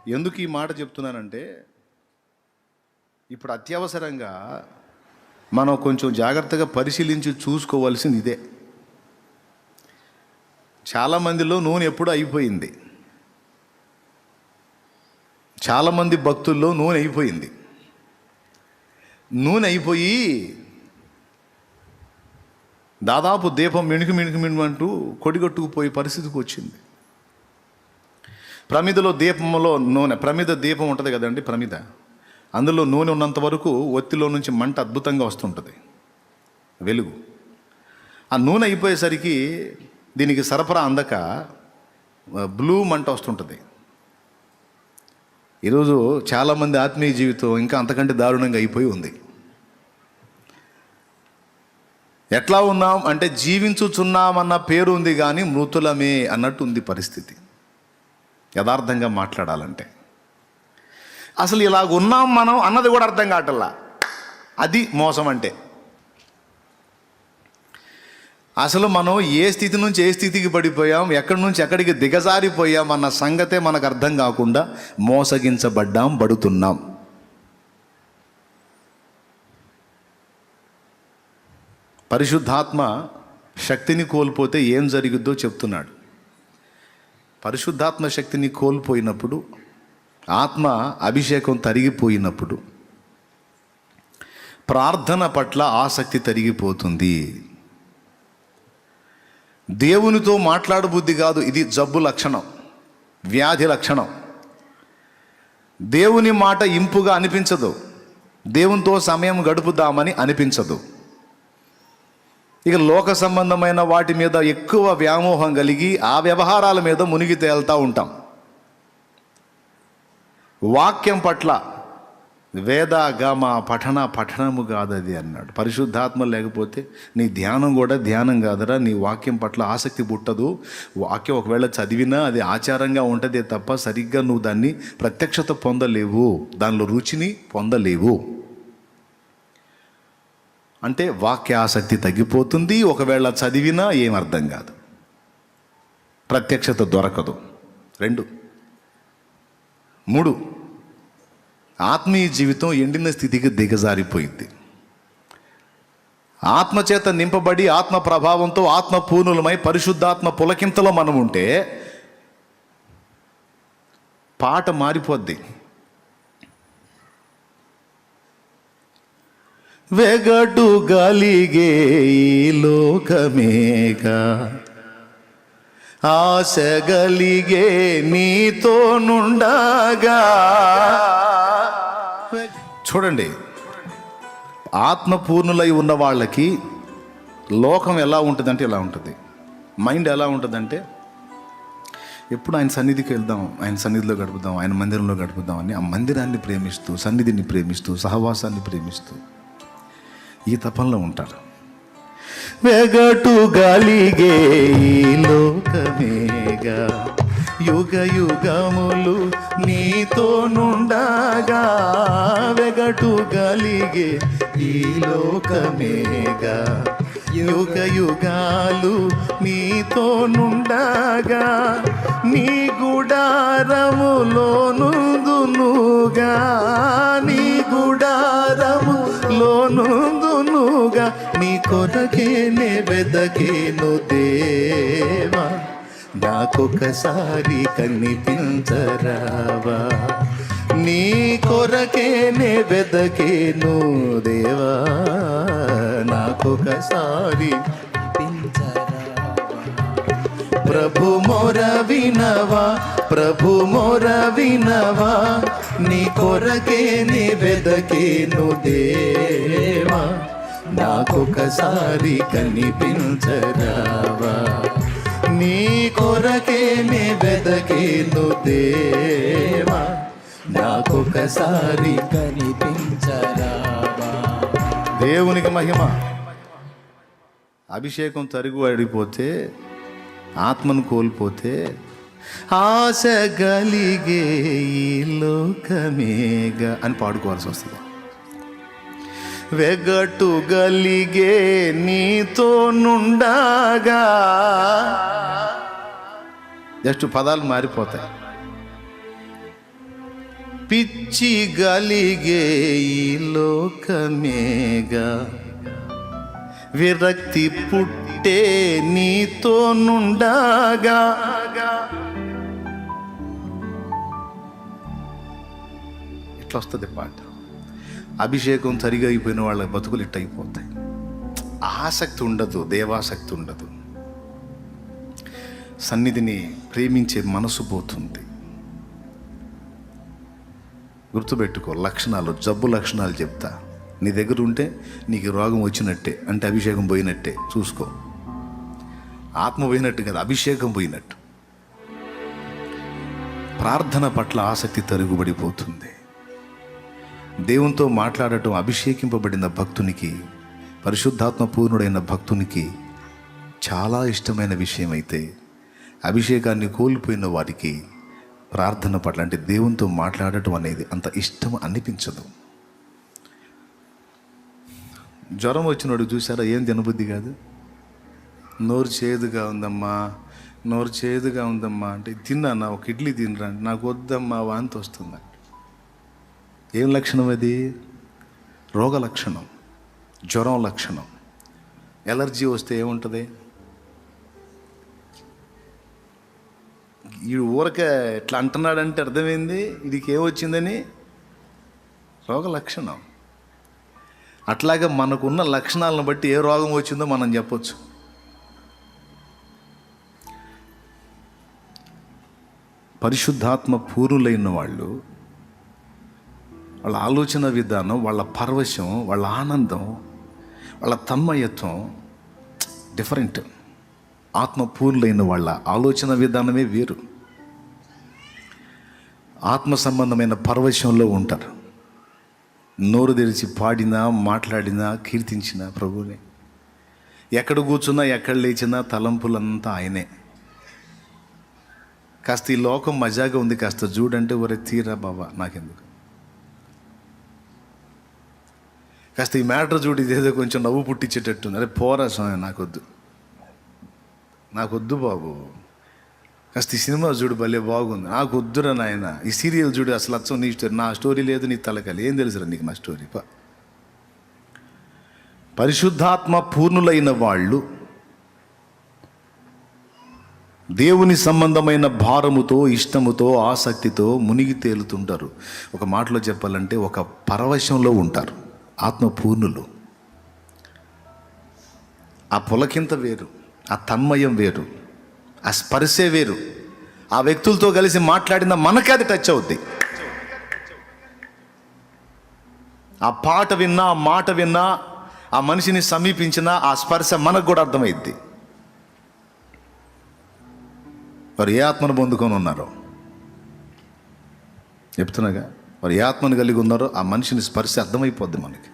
ఎందుకు ఈ మాట చెప్తున్నానంటే, ఇప్పుడు అత్యవసరంగా మనం కొంచెం జాగ్రత్తగా పరిశీలించి చూసుకోవాల్సింది ఇదే. చాలామందిలో నూనె ఎప్పుడూ అయిపోయింది. చాలామంది భక్తుల్లో నూనె అయిపోయింది. నూనె అయిపోయి దాదాపు దీపం మిణుకు కొడిగొట్టుకుపోయే పరిస్థితికి వచ్చింది. ప్రమిదలో దీపంలో నూనె, ప్రమిద దీపం ఉంటుంది కదండి, ప్రమిద, అందులో నూనె ఉన్నంత వరకు ఒత్తిలో నుంచి మంట అద్భుతంగా వస్తుంటుంది, వెలుగు. ఆ నూనె అయిపోయేసరికి దీనికి సరఫరా అందక బ్లూ మంట వస్తుంటుంది. ఈరోజు చాలామంది ఆత్మీయ జీవితం ఇంకా అంతకంటే దారుణంగా అయిపోయి ఉంది. ఎట్లా ఉన్నాం అంటే జీవించుచున్నామన్న పేరు ఉంది కానీ మృతులమే అన్నట్టు ఉంది పరిస్థితి. యథార్థంగా మాట్లాడాలంటే అసలు ఇలాగ ఉన్నాం మనం అన్నది కూడా అర్థం కావట్లా. అది మోసం అంటే. అసలు మనం ఏ స్థితి నుంచి ఏ స్థితికి పడిపోయాం, ఎక్కడి నుంచి ఎక్కడికి దిగజారిపోయాం అన్న సంగతే మనకు అర్థం కాకుండా పడుతున్నాం. పరిశుద్ధాత్మ శక్తిని కోల్పోతే ఏం జరుగుద్దో చెప్తున్నాడు. పరిశుద్ధాత్మ శక్తిని కోల్పోయినప్పుడు, ఆత్మ అభిషేకం తరిగిపోయినప్పుడు ప్రార్థన పట్ల ఆసక్తి తరిగిపోతుంది. దేవునితో మాట్లాడబుద్ధి కాదు, ఇది జబ్బు లక్షణం, వ్యాధి లక్షణం. దేవుని మాట ఇంపుగా అనిపించదు, దేవునితో సమయం గడుపుదామని అనిపించదు. ఇక లోక సంబంధమైన వాటి మీద ఎక్కువ వ్యామోహం కలిగి ఆ వ్యవహారాల మీద మునిగి తేలుతూ ఉంటాం. వాక్యం పట్ల వేద గమ పఠనము కాదు అది అన్నాడు. పరిశుద్ధాత్మ లేకపోతే నీ ధ్యానం కూడా ధ్యానం కాదురా. నీ వాక్యం పట్ల ఆసక్తి పుట్టదు. వాక్యం ఒకవేళ చదివినా అది ఆచారంగా ఉంటుందే తప్ప సరిగ్గా నువ్వు దాన్ని ప్రత్యక్షత పొందలేవు, దానిలో రుచిని పొందలేవు. అంటే వాక్య ఆసక్తి తగ్గిపోతుంది. ఒకవేళ చదివినా ఏం అర్థం కాదు, ప్రత్యక్షత దొరకదు. 2, 3 ఆత్మీయ జీవితం ఎండిన స్థితికి దిగజారిపోయింది. ఆత్మచేత నింపబడి ఆత్మ ప్రభావంతో ఆత్మ పూర్ణులమై పరిశుద్ధాత్మ పులకింతలో మనం ఉంటే పాట మారిపోద్ది. వెగటు గలిగే లోకమేగా ఆశ గలిగే నీతో నుండగా. చూడండి, ఆత్మపూర్ణులై ఉన్న వాళ్ళకి లోకం ఎలా ఉంటుందంటే ఇలా ఉంటుంది. మైండ్ ఎలా ఉంటుందంటే ఎప్పుడు ఆయన సన్నిధికి వెళ్దాం, ఆయన సన్నిధిలో గడుపుదాం, ఆయన మందిరంలో గడుపుదాం అని ఆ మందిరాన్ని ప్రేమిస్తూ, సన్నిధిని ప్రేమిస్తూ, సహవాసాన్ని ప్రేమిస్తూ ఈ తపంలో ఉంటారు. వెగటు గలిగే లోకమేగా యుగ యుగములు నీతో నుండగా. వెగటు గలిగే ఈ లోకమేగా యుగ యుగాలు నీతో నుండగా. నీ గుడారములో నుందునుగా, నీ గుడారములో నుందునుగా. నీ కొరకేనే వెదకేను దేవా, నాకొకసారి కనిపించరావా. నీ కొరకేనే వెదకేను దేవా, నాకొకసారి ప్రభు మొర వినవా, ప్రభు మొర వినవా. నీ కొరకేనే వెదకేను దేవా, నాకొకసారి కనిపించరావా. నీ కొరకేనే వెదకేను దేవా, నాకొకసారి కనిపించరావా. దేవునికి మహిమ. అభిషేకం తరుగు అడిపోతే, ఆత్మను కోల్పోతే ఆశ గలిగే ఈ లోకమేగా అని పాడుకోవాల్సి వస్తుంది. వెగటు గలిగే నీతో నుండగా. జస్ట్ పదాలు మారిపోతాయి. పిచ్చి గలిగే ఈ లోకమేగా, విరక్తి పుట్టే నీతో నుండగా. ఇట్లా వస్తుంది పాట. అభిషేకం సరిగా అయిపోయిన వాళ్ళ బతుకులు ఇట్ట అయిపోతాయి. ఆసక్తి ఉండదు, దేవాసక్తి ఉండదు, సన్నిధిని ప్రేమించే మనసు పోతుంది. గుర్తుపెట్టుకో, లక్షణాలు, జబ్బు లక్షణాలు చెప్తా. నీ దగ్గర ఉంటే నీకు రోగం వచ్చినట్టే, అంటే అభిషేకం పోయినట్టే. చూసుకో, ఆత్మ పోయినట్టు కదా, అభిషేకం పోయినట్టు. ప్రార్థన పట్ల ఆసక్తి తరుగుబడిపోతుంది. దేవునితో మాట్లాడటం అభిషేకింపబడిన భక్తునికి, పరిశుద్ధాత్మ పూర్ణుడైన భక్తునికి చాలా ఇష్టమైన విషయం అయితే, అభిషేకాన్ని కోల్పోయిన వారికి ప్రార్థన పట్ల, అంటే దేవునితో మాట్లాడటం అనేది అంత ఇష్టం అనిపించదు. జ్వరం వచ్చినోడు చూసారా, ఏం తినబుద్ధి కాదు. నోరు చేదుగా ఉందమ్మా, నోరు చేదుగా ఉందమ్మా అంటే, తిన్నానా, ఒక ఇడ్లీ తినరా, నాకు వద్దమ్మా, వాంతి వస్తుందా. ఏం లక్షణం అది? రోగ లక్షణం, జ్వరం లక్షణం. ఎలర్జీ వస్తే ఏముంటుంది? ఈ ఊరక ఎట్లా అంటున్నాడంటే అర్థమైంది, వీడికి ఏమొచ్చిందని. రోగ లక్షణం. అట్లాగే మనకున్న లక్షణాలను బట్టి ఏ రోగం వచ్చిందో మనం చెప్పొచ్చు. పరిశుద్ధాత్మ పూర్ణులైన వాళ్ళు, వాళ్ళ ఆలోచన విధానం, వాళ్ళ పరవశం, వాళ్ళ ఆనందం, వాళ్ళ తన్మయత్వం డిఫరెంట్. ఆత్మపూర్ణులైన వాళ్ళ ఆలోచన విధానమే వేరు. ఆత్మ సంబంధమైన పరవశంలో ఉంటారు. నోరు తెరిచి పాడినా, మాట్లాడినా, కీర్తించినా ప్రభువునే. ఎక్కడ కూర్చున్నా, ఎక్కడ లేచినా తలంపులంతా ఆయనే. కాస్త ఈ లోకం మజాగా ఉంది, కాస్త చూడంటే ఒరే తీరా బాబా నాకెందుకు, కాస్త ఈ మ్యాటర్ చూడు, ఇదేదో కొంచెం నవ్వు పుట్టించేటట్టుంది, అరే పోరా స్వామి నాకొద్దు బాబు, కాస్త ఈ సినిమా చూడు భలే బాగుంది, నాకు వద్దురా నాయన, ఈ సీరియల్ చూడు అసలు అచ్చం నీ స్టోరీ, నా స్టోరీ లేదు నీ తలకాలి, ఏం తెలుసురా నీకు నా స్టోరీ. పరిశుద్ధాత్మ పూర్ణులైన వాళ్ళు దేవుని సంబంధమైన భారముతో, ఇష్టముతో, ఆసక్తితో మునిగి తేలుతుంటారు. ఒక మాటలో చెప్పాలంటే ఒక పరవశంలో ఉంటారు ఆత్మపూర్ణులు. ఆ పులకింత వేరు, ఆ తన్మయం వేరు, ఆ స్పర్శే వేరు. ఆ వ్యక్తులతో కలిసి మాట్లాడిన మనకే అది టచ్ అవుద్ది. ఆ పాట విన్నా, ఆ మాట విన్నా, ఆ మనిషిని సమీపించినా ఆ స్పర్శ మనకు కూడా అర్థమైద్ది. వారు ఏ ఆత్మను పొందుకొని ఉన్నారో చెప్తున్నాగా, వారు ఏ ఆత్మను కలిగి ఉన్నారో ఆ మనిషిని స్పర్శ అర్థమైపోద్ది మనకి.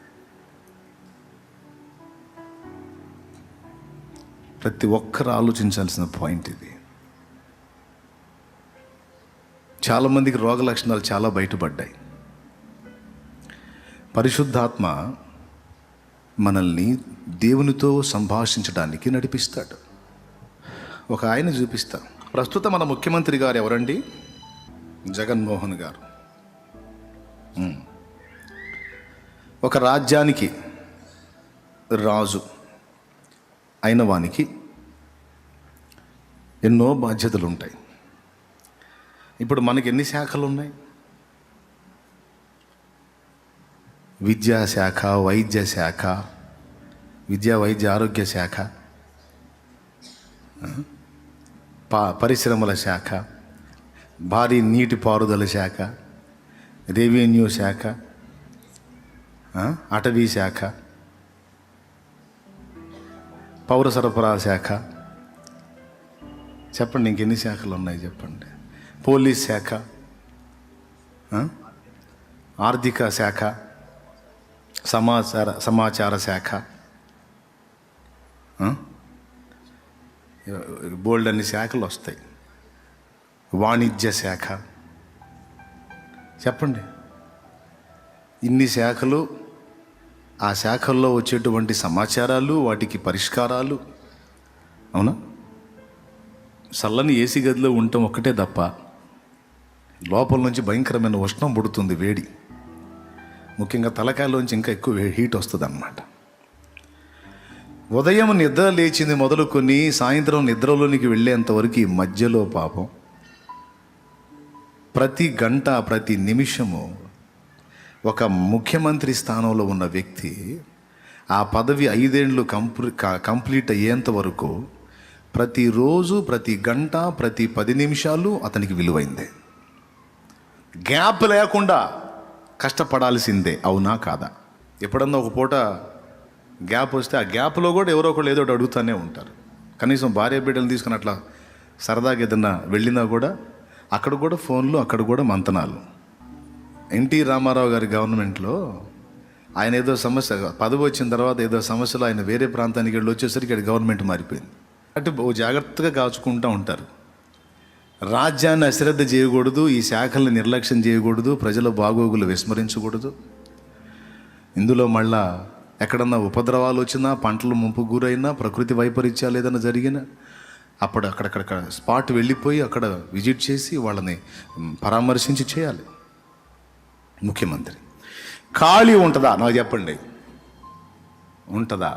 ప్రతి ఒక్కరు ఆలోచించాల్సిన పాయింట్ ఇది. చాలామందికి రోగ లక్షణాలు చాలా బయటపడ్డాయి. పరిశుద్ధాత్మ మనల్ని దేవునితో సంభాషించడానికి నడిపిస్తాడు. ఒక ఆయన చూపిస్తా. ప్రస్తుతం మన ముఖ్యమంత్రి గారు ఎవరండి? జగన్మోహన్ గారు. ఒక రాజ్యానికి రాజు అయిన వానికి ఎన్నో బాధ్యతలు ఉంటాయి. ఇప్పుడు మనకి ఎన్ని శాఖలు ఉన్నాయి? విద్యాశాఖ, వైద్య శాఖ, వైద్య ఆరోగ్య శాఖ, పరిశ్రమల శాఖ, భారీ నీటిపారుదల శాఖ, రెవెన్యూ శాఖ, అటవీ శాఖ, పౌర సరఫరా శాఖ. చెప్పండి ఇంకెన్ని శాఖలు ఉన్నాయి చెప్పండి. పోలీస్ శాఖ, ఆర్థిక శాఖ, సమాచార శాఖ, బోల్డ్ అన్ని శాఖలు వస్తాయి. వాణిజ్య శాఖ. చెప్పండి ఇన్ని శాఖలు, ఆ శాఖల్లో వచ్చేటువంటి సమాచారాలు, వాటికి పరిష్కారాలు. అవునా? చల్లని ఏసీ గదిలో ఉండటం ఒక్కటే తప్ప లోపల నుంచి భయంకరమైన ఉష్ణం పుడుతుంది, వేడి. ముఖ్యంగా తలకాయలోంచి ఇంకా ఎక్కువ హీట్ వస్తుంది అన్నమాట. ఉదయం నిద్ర లేచింది మొదలుకొని సాయంత్రం నిద్రలోనికి వెళ్ళేంతవరకు ఈ మధ్యలో పాపం ప్రతి గంట ప్రతి నిమిషము ఒక ముఖ్యమంత్రి స్థానంలో ఉన్న వ్యక్తి ఆ పదవి 5 ఏళ్ళు కంప్లీట్ అయ్యేంత వరకు ప్రతిరోజు ప్రతి గంట ప్రతి 10 నిమిషాలు అతనికి విలువైందే. గ్యాప్ లేకుండా కష్టపడాల్సిందే, అవునా కాదా? ఎప్పుడన్నా ఒక పూట గ్యాప్ వస్తే ఆ గ్యాప్లో కూడా ఎవరో ఒకళ్ళు ఏదో ఒకటి అడుగుతూనే ఉంటారు. కనీసం భార్య బిడ్డలు తీసుకుని అట్లా సరదాగా ఏదన్నా వెళ్ళినా కూడా అక్కడ కూడా ఫోన్లు, అక్కడ కూడా మంతనాలు. ఎన్టీ రామారావు గారి గవర్నమెంట్లో ఆయన ఏదో సమస్య, పదవి వచ్చిన తర్వాత ఏదో సమస్యలో ఆయన వేరే ప్రాంతానికి వెళ్ళి వచ్చేసరికి ఇక్కడ గవర్నమెంట్ మారిపోయింది. అంటే జాగ్రత్తగా కాచుకుంటూ ఉంటారు. రాజ్యాన్ని అశ్రద్ధ చేయకూడదు, ఈ శాఖల్ని నిర్లక్ష్యం చేయకూడదు, ప్రజల బాగోగులు విస్మరించకూడదు. ఇందులో మళ్ళా ఎక్కడన్నా ఉపద్రవాలు వచ్చినా, పంటలు ముంపు గురైనా, ప్రకృతి వైపరీత్యాలు ఏదైనా జరిగినా అప్పుడు అక్కడక్కడ స్పాట్ వెళ్ళిపోయి అక్కడ విజిట్ చేసి వాళ్ళని పరామర్శించి చేయాలి. ముఖ్యమంత్రి ఖాళీ ఉంటుందా? నాకు చెప్పండి, ఉంటుందా?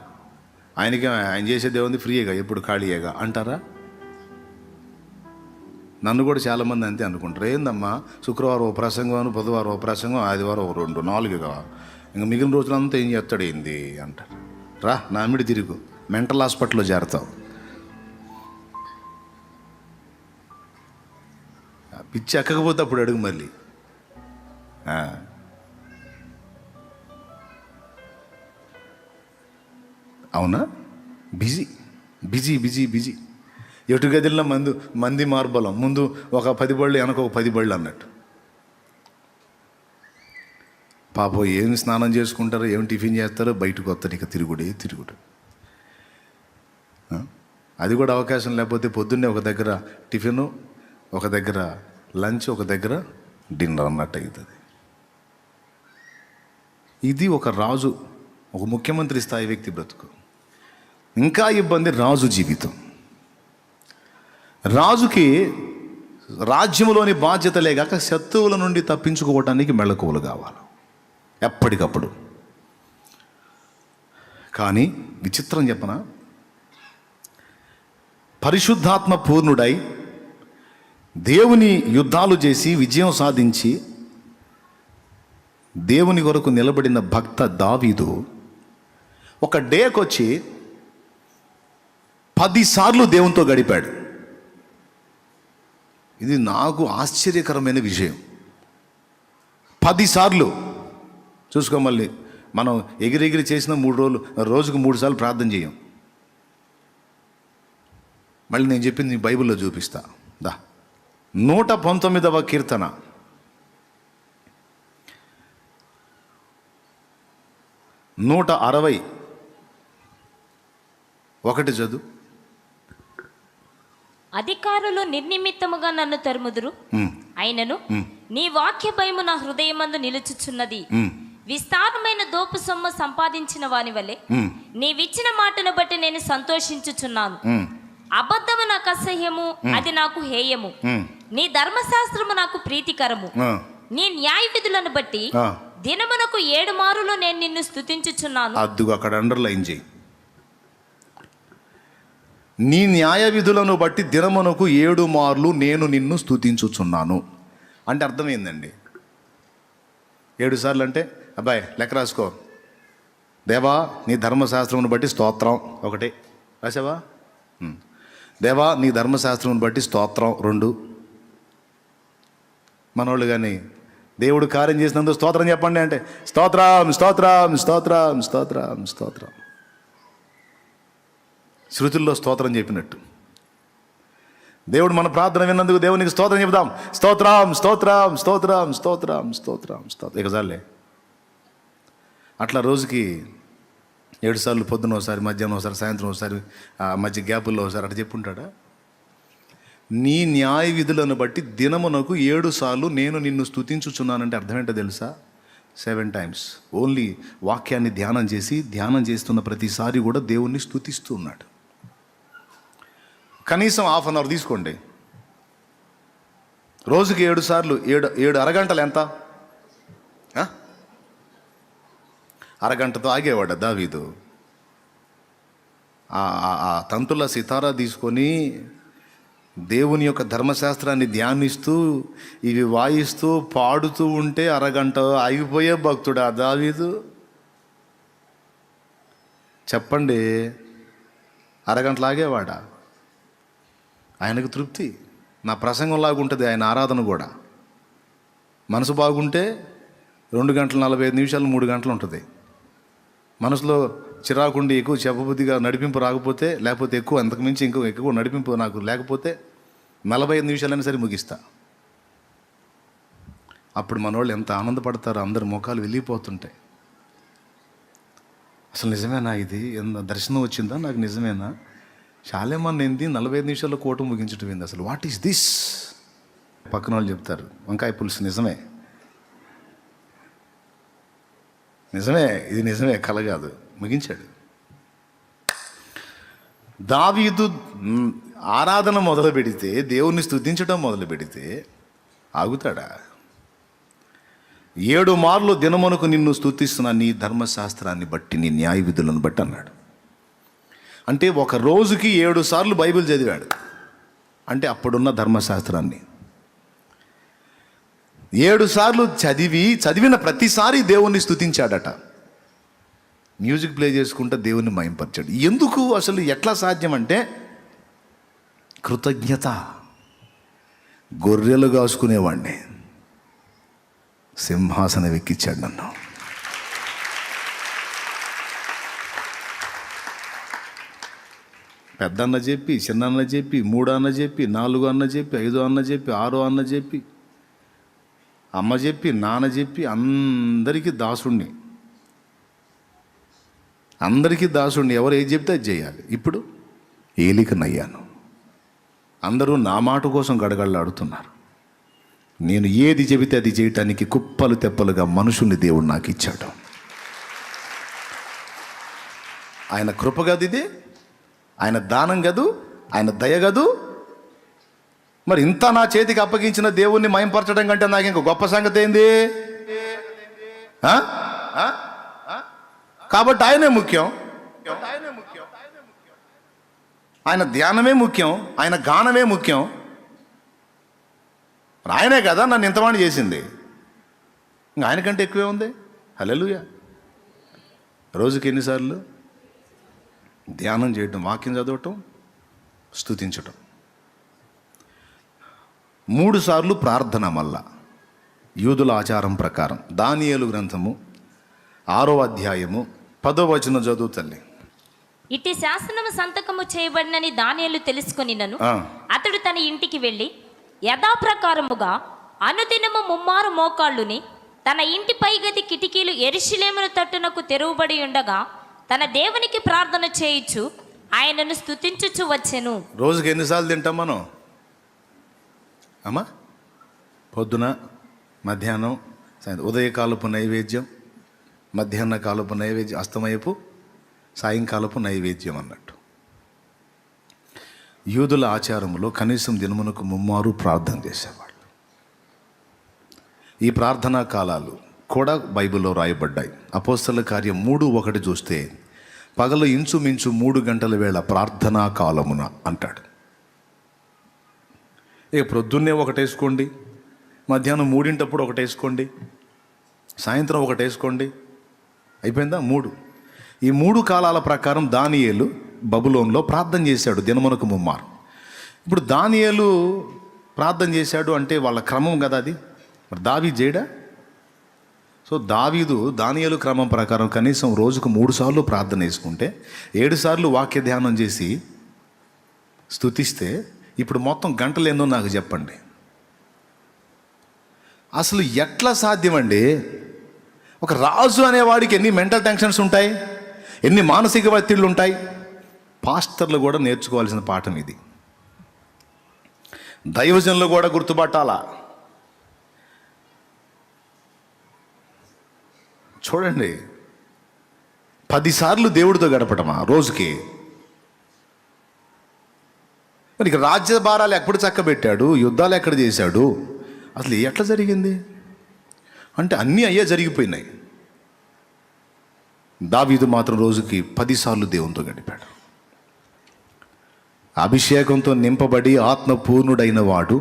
ఆయన చేసేది ఏముంది, ఫ్రీయేగా, ఎప్పుడు ఖాళీయేగా అంటారా? నన్ను కూడా చాలామంది అంతే అనుకుంటారు. ఏందమ్మా, శుక్రవారం ఓ ప్రసంగం, బుధవారం ఓ ప్రసంగం, ఆదివారం ఓ 2, 4గా, ఇంకా మిగిలిన రోజులంతా ఏం చేస్తాడు ఏంది అంటారు. రా నా మిడి తిరుగు, మెంటల్ హాస్పిటల్లో చేరతావు. పిచ్చి ఎక్కకపోతే అప్పుడు అడుగు మళ్ళీ. అవునా? Busy busy busy busy. ఎటు గదిలో మంది మార్బలం, ముందు ఒక 10 బళ్ళు, వెనక ఒక 10 బళ్ళు అన్నట్టు. పాపం ఏం స్నానం చేసుకుంటారో, ఏం టిఫిన్ చేస్తారో, బయటకు వస్తారు, ఇక తిరుగుడు. అది కూడా అవకాశం లేకపోతే పొద్దున్నే ఒక దగ్గర టిఫిను, ఒక దగ్గర లంచ్, ఒక దగ్గర డిన్నర్ అన్నట్టు అవుతుంది. ఇది ఒక రాజు, ఒక ముఖ్యమంత్రి స్థాయి వ్యక్తి బ్రతుకు. ఇంకా ఇబ్బంది రాజు జీవితం. రాజుకి రాజ్యంలోని బాధ్యతలే కాక శత్రువుల నుండి తప్పించుకోవటానికి మెళకువలు కావాలి ఎప్పటికప్పుడు. కానీ విచిత్రం చెప్పనా, పరిశుద్ధాత్మ పూర్ణుడై దేవుని యుద్ధాలు చేసి విజయం సాధించి దేవుని కొరకు నిలబడిన భక్త దావీదు ఒక డేకొచ్చి 10 సార్లు దేవునితో గడిపాడు. ఇది నాకు ఆశ్చర్యకరమైన విషయం. 10 సార్లు చూసుకో. మళ్ళీ మనం ఎగిరెగిరి చేసిన 3 రోజులు, రోజుకు 3 సార్లు ప్రార్థన చేయం. మళ్ళీ నేను చెప్పింది బైబిల్లో చూపిస్తా. 119వ కీర్తన 161 చదువు. అధికారులు నిర్నిమిత్తముగా నన్ను తరుముదురు, అయినను నీ వాక్య భయము నా హృదయమందు నిలుచుచున్నది. విస్తారమైన దోపు సొమ్ము సంపాదించిన వాని వలె నీవిచ్చిన మాటను బట్టి నేను సంతోషించుచున్నాను. అబద్ధము నాకు అసహ్యము, అది నాకు హేయము. నీ ధర్మశాస్త్రము నాకు ప్రీతికరము. నీ న్యాయ విధులను బట్టి దినమునకు 7 మారులు నేను నిన్ను స్తుతించుచున్నాను. అద్దుగా అక్కడ అండర్లైన్ చేయి. నీ న్యాయ విధులను బట్టి దినమునకు 7 మార్లు నేను నిన్ను స్తుతించుచున్నాను అంటే అర్థమైందండి. 7 సార్లు అంటే అబ్బాయి లెక్క రాసుకో. దేవా నీ ధర్మశాస్త్రమును బట్టి స్తోత్రం, ఒకటి రాసావా? దేవా నీ ధర్మశాస్త్రమును బట్టి స్తోత్రం, 2. మనోళ్ళు కానీ దేవుడు కార్యం చేసినందుకు స్తోత్రం చెప్పండి అంటే స్తోత్రం స్తోత్రం స్తోత్రం స్తోత్రం స్తోత్రం. శృతుల్లో స్తోత్రం చెప్పినట్టు దేవుడు మన ప్రార్థన విన్నందుకు దేవునికి స్తోత్రం చెబుదాం. స్తోత్రం స్తోత్రం స్తోత్రం స్తోత్రం స్తోత్రం స్తోత్రం. ఇక చాలే. అట్లా రోజుకి 7 సార్లు, పొద్దున ఒకసారి, మధ్యాహ్నం ఒకసారి, సాయంత్రం ఒకసారి, మధ్య గ్యాపుల్లో ఒకసారి అట్లా చెప్పుంటాడా? నీ న్యాయ విధులను బట్టి దినమునకు 7 సార్లు నేను నిన్ను స్తుతించుచున్నానంటే అర్థం ఏంటో తెలుసా? 7 times. ఓన్లీ వాక్యాన్ని ధ్యానం చేస్తున్న ప్రతిసారి కూడా దేవుణ్ణి స్తుతిస్తూ ఉన్నాడు. కనీసం ½ అన్ అవర్ తీసుకోండి. రోజుకి 7 సార్లు 7 అరగంటలు ఎంత? అరగంటతో ఆగేవాడు దావీదు. ఆ తంతుల సితారా తీసుకొని దేవుని యొక్క ధర్మశాస్త్రాన్ని ధ్యానిస్తూ ఇవి వాయిస్తూ పాడుతూ ఉంటే అరగంట ఆగిపోయే భక్తుడా దావీదు? చెప్పండి, అరగంట లాగేవాడా? ఆయనకు తృప్తి. నా ప్రసంగం లాగుంటుంది ఆయన ఆరాధన కూడా. మనసు బాగుంటే 2 గంటల 45 నిమిషాలు 3 గంటలు ఉంటుంది. మనసులో చిరాకుండి ఎక్కువ చెప్పబుద్ధిగా నడిపింపు రాకపోతే, లేకపోతే ఎక్కువ అంతకుమించి ఎక్కువ నడిపింపు నాకు లేకపోతే 45 నిమిషాలైనా సరే ముగిస్తా. అప్పుడు మనోళ్ళు ఎంత ఆనందపడతారో, అందరి ముఖాలు వెళ్ళిపోతుంటాయి. అసలు నిజమేనా ఇది? దర్శనం వచ్చిందా నాకు? నిజమేనా? చాలామంది ఏంది 45 నిమిషాల్లో కోట ముగించడం ఏంది అసలు? What is this? పక్కన వాళ్ళు చెప్తారు వంకాయ పులుసు. నిజమే, నిజమే, ఇది నిజమే, కల కాదు. ముగించాడు. దావీదు ఆరాధన మొదలు పెడితే, దేవుణ్ణి స్తుతించడం మొదలు పెడితే ఆగుతాడా? 7 మార్లు దినమునకు నిన్ను స్తుతిస్తున్న నీ ధర్మశాస్త్రాన్ని బట్టి, నీ న్యాయ విధులను బట్టి అన్నాడు. అంటే ఒక రోజుకి 7 సార్లు బైబిల్ చదివాడు. అంటే అప్పుడున్న ధర్మశాస్త్రాన్ని 7 సార్లు చదివిన ప్రతిసారి దేవుణ్ణి స్తుతించాడట. మ్యూజిక్ ప్లే చేసుకుంటూ దేవుణ్ణి మహింపరిచాడు. ఎందుకు? అసలు ఎట్లా సాధ్యం అంటే కృతజ్ఞత. గొర్రెలు కాసుకునేవాడిని సింహాసనం ఎక్కించాడు నన్ను. పెద్దన్న చెప్పి, చిన్నన్న చెప్పి, 3 అన్న చెప్పి, 4 అన్న చెప్పి, 5 అన్న చెప్పి, 6 అన్న చెప్పి, అమ్మ చెప్పి, నాన్న చెప్పి, అందరికీ దాసుణ్ణి. ఎవరు ఏది చెప్తే అది చేయాలి. ఇప్పుడు ఏలికనయ్యాను. అందరూ నా మాట కోసం గడగడలాడుతున్నారు. నేను ఏది చెబితే అది చేయటానికి కుప్పలు తెప్పలుగా మనుషుల్ని దేవుడు నాకు ఇచ్చాడు. ఆయన కృప గదు ఇది, ఆయన దానం గదు, ఆయన దయ గదు. మరి ఇంత నా చేతికి అప్పగించిన దేవుణ్ణి మయంపరచడం కంటే నాకు ఇంకో గొప్ప సంగతి ఏంది? కాబట్టి ఆయనే ముఖ్యం. ఆయన ధ్యానమే ముఖ్యం, ఆయన గానమే ముఖ్యం. ఆయనే కదా నన్ను ఇంతవాణి చేసింది. ఇంకా ఆయనకంటే ఎక్కువే ఉంది. హల్లెలూయా. రోజుకి ఎన్నిసార్లు ధ్యానం చేయటం, వాక్యం చదవటం, స్తుతించటం. 3 సార్లు ప్రార్థన. మళ్ళా యూదుల ఆచారం ప్రకారం దానియేలు గ్రంథము 6వ అధ్యాయము 10వ వచనం చదువు తల్లి. ఇట్టి శాసనము సంతకము చేయబడినని దానియేలు తెలుసుకొనినను అతడు తన ఇంటికి వెళ్ళి యథాప్రకారముగా అనుదినము 3 మోకాళ్ళుని తన ఇంటి పైగది కిటికీలు యెరూషలేమును తట్టునకు తెరువబడి ఉండగా తన దేవునికి ప్రార్థన చేయుచు ఆయనను స్తుతించుచు వచ్చెను. రోజుకి ఎన్నిసార్లు తింటాం మనం అమ్మా? పొద్దున, మధ్యాహ్నం, సాయంత్రం. ఉదయకాలపు నైవేద్యం, మధ్యాహ్న కాలపు నైవేద్యం, అస్తమయపు సాయంకాలపు నైవేద్యం అన్నట్టు. యూదుల ఆచారంలో కనీసం దినమునకు 3 ప్రార్థన చేసేవాళ్ళు. ఈ ప్రార్థనా కాలాలు కూడా బైబిల్లో రాయబడ్డాయి. అపోస్తల కార్యం 3:1 చూస్తే పగలు ఇంచుమించు 3 గంటల వేళ ప్రార్థనా కాలమున అంటాడు. ఇక ప్రొద్దున్నే ఒకటి వేసుకోండి, మధ్యాహ్నం 3 ఒకటి వేసుకోండి, సాయంత్రం ఒకటి వేసుకోండి, అయిపోయిందా? 3. ఈ 3 కాలాల ప్రకారం దానియేలు బబులోన్లో ప్రార్థన చేశాడు దినమునకు 3. ఇప్పుడు దానియేలు ప్రార్థన చేశాడు అంటే వాళ్ళ క్రమం కదా అది. మరి దావీదు చేయడా? సో దానియేలు క్రమం ప్రకారం కనీసం రోజుకు 3 సార్లు ప్రార్థన చేసుకుంటే 7 సార్లు వాక్య ధ్యానం చేసి స్తుతిస్తే ఇప్పుడు మొత్తం గంటలు ఏందో నాకు చెప్పండి. అసలు ఎట్లా సాధ్యమండి? ఒక రాజు అనేవాడికి ఎన్ని మెంటల్ టెన్షన్స్ ఉంటాయి, ఎన్ని మానసిక ఒత్తిళ్ళు ఉంటాయి. పాస్టర్లు కూడా నేర్చుకోవాల్సిన పాఠం ఇది. దైవజనులు కూడా గుర్తుపట్టాలా. చూడండి, 10 సార్లు దేవుడితో గడపటమా రోజుకి? మరి ఇక రాజ్య భారాలు ఎప్పుడు చక్కబెట్టాడు, యుద్ధాలు ఎక్కడ చేశాడు, అసలు ఎట్లా జరిగింది అంటే అన్నీ అయ్యే జరిగిపోయినాయి. దావీదు మాత్రం రోజుకి 10 సార్లు దేవునితో గడిపాడు. అభిషేకంతో నింపబడి ఆత్మపూర్ణుడైన వాడు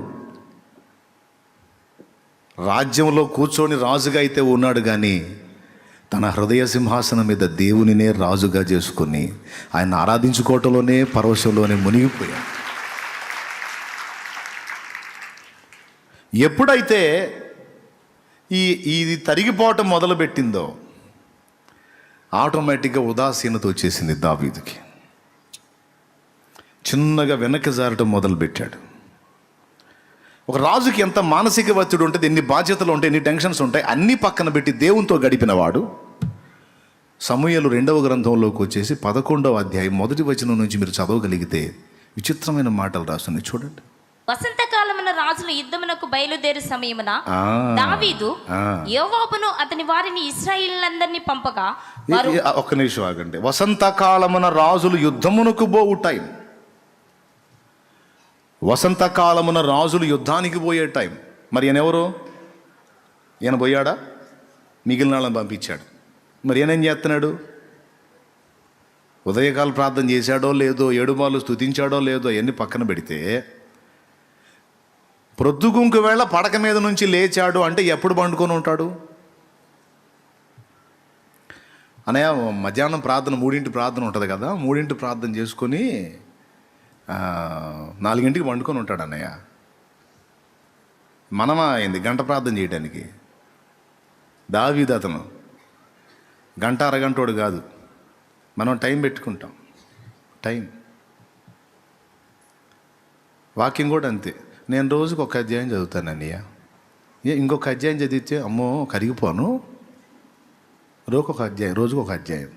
రాజ్యంలో కూర్చొని రాజుగా అయితే ఉన్నాడు, కానీ తన హృదయ సింహాసనం మీద దేవునినే రాజుగా చేసుకొని ఆయన ఆరాధించుకోవటంలోనే పరవశంలోనే మునిగిపోయాడు. ఎప్పుడైతే ఇది తరిగిపోవటం మొదలుపెట్టిందో ఆటోమేటిక్గా ఉదాసీనత వచ్చేసింది దావీదుకి. చిన్నగా వెనక్కి జారటం మొదలుపెట్టాడు. ఒక రాజుకి ఎంత మానసిక ఒత్తిడి ఉంటుంది, ఎన్ని బాధ్యతలు ఉంటాయి, ఎన్ని టెన్షన్స్ ఉంటాయి, అన్నీ పక్కన పెట్టి దేవునితో గడిపిన వాడు సమూయేలు 2వ గ్రంథంలోకి వచ్చేసి 11వ అధ్యాయం 1వ వచనం నుంచి మీరు చదవగలిగితే విచిత్రమైన మాటలు రాస్తున్నాయి చూడండి. వసంతకాలమున రాజులు యుద్ధమునకు బయలుదేరు సమయమున దావీదు యోవాబును అతని వారిని ఇశ్రాయేలులందరినీ పంపగా వారు ఒక్క నిమిషం ఆగండి. వసంతకాలమున రాజులు యుద్ధమునకు పోవు టైం, వసంతకాలమున రాజులు యుద్ధానికి పోయే టైం. మరి ఈయన ఎవరు? ఈయన పోయాడా? మిగిలిన వాళ్ళని పంపించాడు. మరి ఈయనేం చేస్తున్నాడు? ఉదయకాల ప్రార్థన చేశాడో లేదో, 7 మార్లు స్తుతించాడో లేదో అవన్నీ పక్కన పెడితే ప్రొద్దుగుంకు వేళ పడక మీద నుంచి లేచాడు అంటే ఎప్పుడు పండుకొని ఉంటాడు? అనయ్య మధ్యాహ్నం ప్రార్థన 3 ప్రార్థన ఉంటుంది కదా, 3 ప్రార్థన చేసుకొని 4 పండుకొని ఉంటాడు అన్నయ్య. మనమా అయింది గంట ప్రార్థన చేయడానికి? దావీదు అతను గంట అరగంటోడు కాదు, మనం టైం పెట్టుకుంటాం. టైం వాకింగ్ కూడా అంతే. నేను రోజుకు ఒక అధ్యాయం చదువుతాను అన్నయ్య. ఇంకొక అధ్యాయం చదివితే అమ్మో కరిగిపోను. రోజుకు ఒక అధ్యాయం.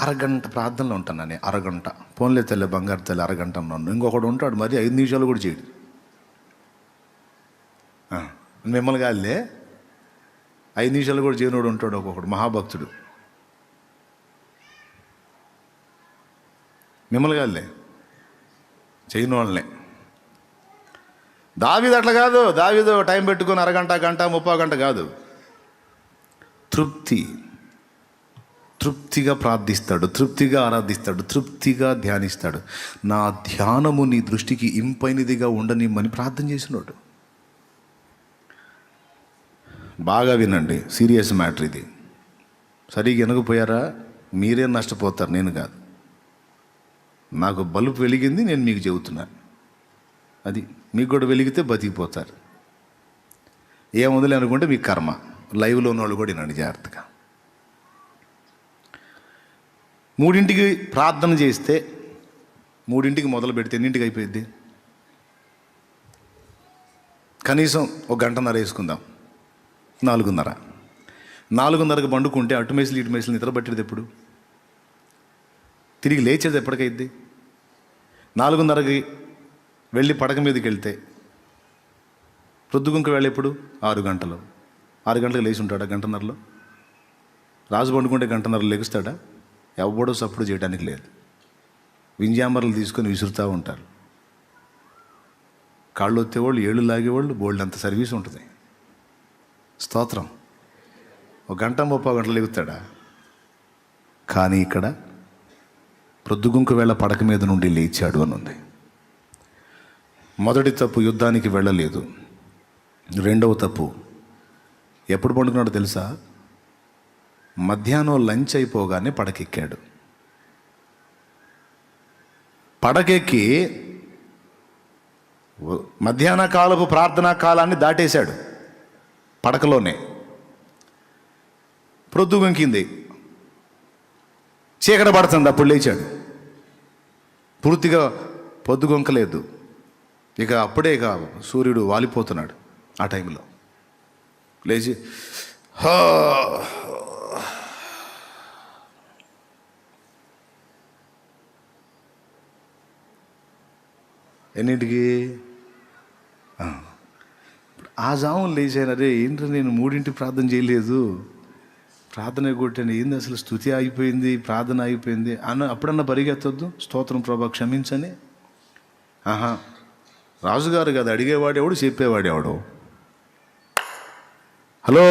అరగంట ప్రార్థనలో ఉంటాను అన్నయ్య, అరగంట. ఫోన్లే తెల్ల బంగారు తెల్ల అరగంట ఉన్నాను. ఇంకొకడు ఉంటాడు మరి 5 నిమిషాలు కూడా చేయడు. మిమ్మల్ని కాదులే, 5 నిమిషాలు కూడా చేయనోడు ఉంటాడు ఒక్కొక్కడు, మహాభక్తుడు. మిమ్మల్ని కాదులే, చేయని వాళ్ళనే. దావీదు అట్లా కాదు. దావీదు టైం పెట్టుకొని అరగంట, గంట, 30 గంట కాదు. తృప్తిగా ప్రార్థిస్తాడు, తృప్తిగా ఆరాధిస్తాడు, తృప్తిగా ధ్యానిస్తాడు. నా ధ్యానము నీ దృష్టికి ఇంపైనదిగా ఉండనిమ్మని ప్రార్థన చేసినాడు. బాగా వినండి, సీరియస్ మ్యాటర్ ఇది. సరిగ్గా వెనకపోయారా మీరే నష్టపోతారు, నేను కాదు. నాకు బల్బు వెలిగింది, నేను మీకు చెబుతున్నాను. అది మీకు కూడా వెలిగితే బతికిపోతారు. ఏం వదిలే అనుకుంటే మీకు కర్మ. లైవ్లో ఉన్న వాళ్ళు కూడా వినండి జాగ్రత్తగా. 3ంటికి ప్రార్థన చేస్తే 3ంటికి మొదలు పెడితే ఎన్నింటికి అయిపోయింది? కనీసం 1 గంటన్నర వేసుకుందాం. 4:30కి పండుకుంటే అటు మేసులు ఇటు మేసులు నిద్ర పట్టేది ఎప్పుడు? తిరిగి లేచేది ఎప్పటికైద్ది? 4:30కి వెళ్ళి పడక మీదకి వెళ్తే ప్రొద్దుగుంకు వెళ్ళేప్పుడు 6 గంటలు. 6 గంటలకు లేచి ఉంటాడా? గంటన్నరలో. రాజు పండుకుంటే గంటన్నర లెగుస్తాడా? ఎవడో సప్పుడు చేయడానికి లేదు. వింజామరలు తీసుకొని విసురుతూ ఉంటారు. కాళ్ళు వచ్చేవాళ్ళు, ఏళ్ళు లాగేవాళ్ళు, బోల్డ్ అంత సర్వీస్ ఉంటుంది. స్తోత్రం. 1 గంట 30 గంటలు లెగుతాడా? కానీ ఇక్కడ ప్రొద్దుగుంకు వేళ పడక మీద నుండి లేచాడు అని ఉంది. మొదటి తప్పు, యుద్ధానికి వెళ్ళలేదు. 2వ తప్పు, ఎప్పుడు పండుకున్నాడో తెలుసా? మధ్యాహ్నం లంచ్ అయిపోగానే పడకెక్కాడు. పడకెక్కి మధ్యాహ్న కాలపు ప్రార్థనా కాలాన్ని దాటేశాడు. పడకలోనే ప్రొద్దుగుంకింది, చీకట పడుతుంది, అప్పుడు లేచాడు. పూర్తిగా పొద్దుగొంకలేదు. ఇక సూర్యుడు వాలిపోతున్నాడు. ఆ టైంలో లేచి ఎన్నింటికి? ఆ జాములు లేచాను. అరే ఏంటి నేను 3ంటికి ప్రార్థన చేయలేదు, ప్రార్థన కొట్టాను, ఏంది అసలు స్తుతి అయిపోయింది, ప్రార్థన అయిపోయింది అప్పుడన్నా పరిగెత్తొద్దు. స్తోత్రం ప్రభా క్షమించని. రాజుగారు కదా అడిగేవాడేవాడు, చెప్పేవాడేవాడు. హలో,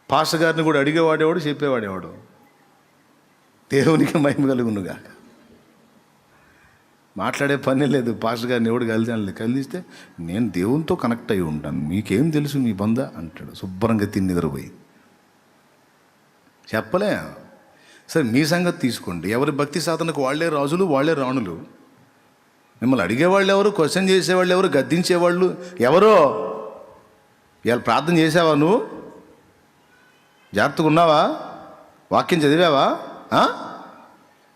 పాస్టర్ గారిని కూడా అడిగేవాడేవాడు, చెప్పేవాడేవాడు. దేవునికి మహిమ కలుగునుగా. మాట్లాడే పని లేదు. పాస్టర్ గారిని ఎవడు కలిస్తే నేను దేవునితో కనెక్ట్ అయి ఉంటాను, మీకేం తెలుసు మీ బంధ అంటాడు. శుభ్రంగా తిని నిద్రపోయి చెప్పలే. సరే, మీ సంగతి తీసుకోండి. ఎవరి భక్తి సాధనకు వాళ్ళే రాజులు, వాళ్ళే రాణులు. మిమ్మల్ని అడిగేవాళ్ళు ఎవరు? క్వశ్చన్ చేసేవాళ్ళు ఎవరు? గద్దించేవాళ్ళు ఎవరో? ఇవాళ ప్రార్థన చేసావా? నువ్వు జాగ్రత్తగా ఉన్నావా? వాక్యం చదివావా?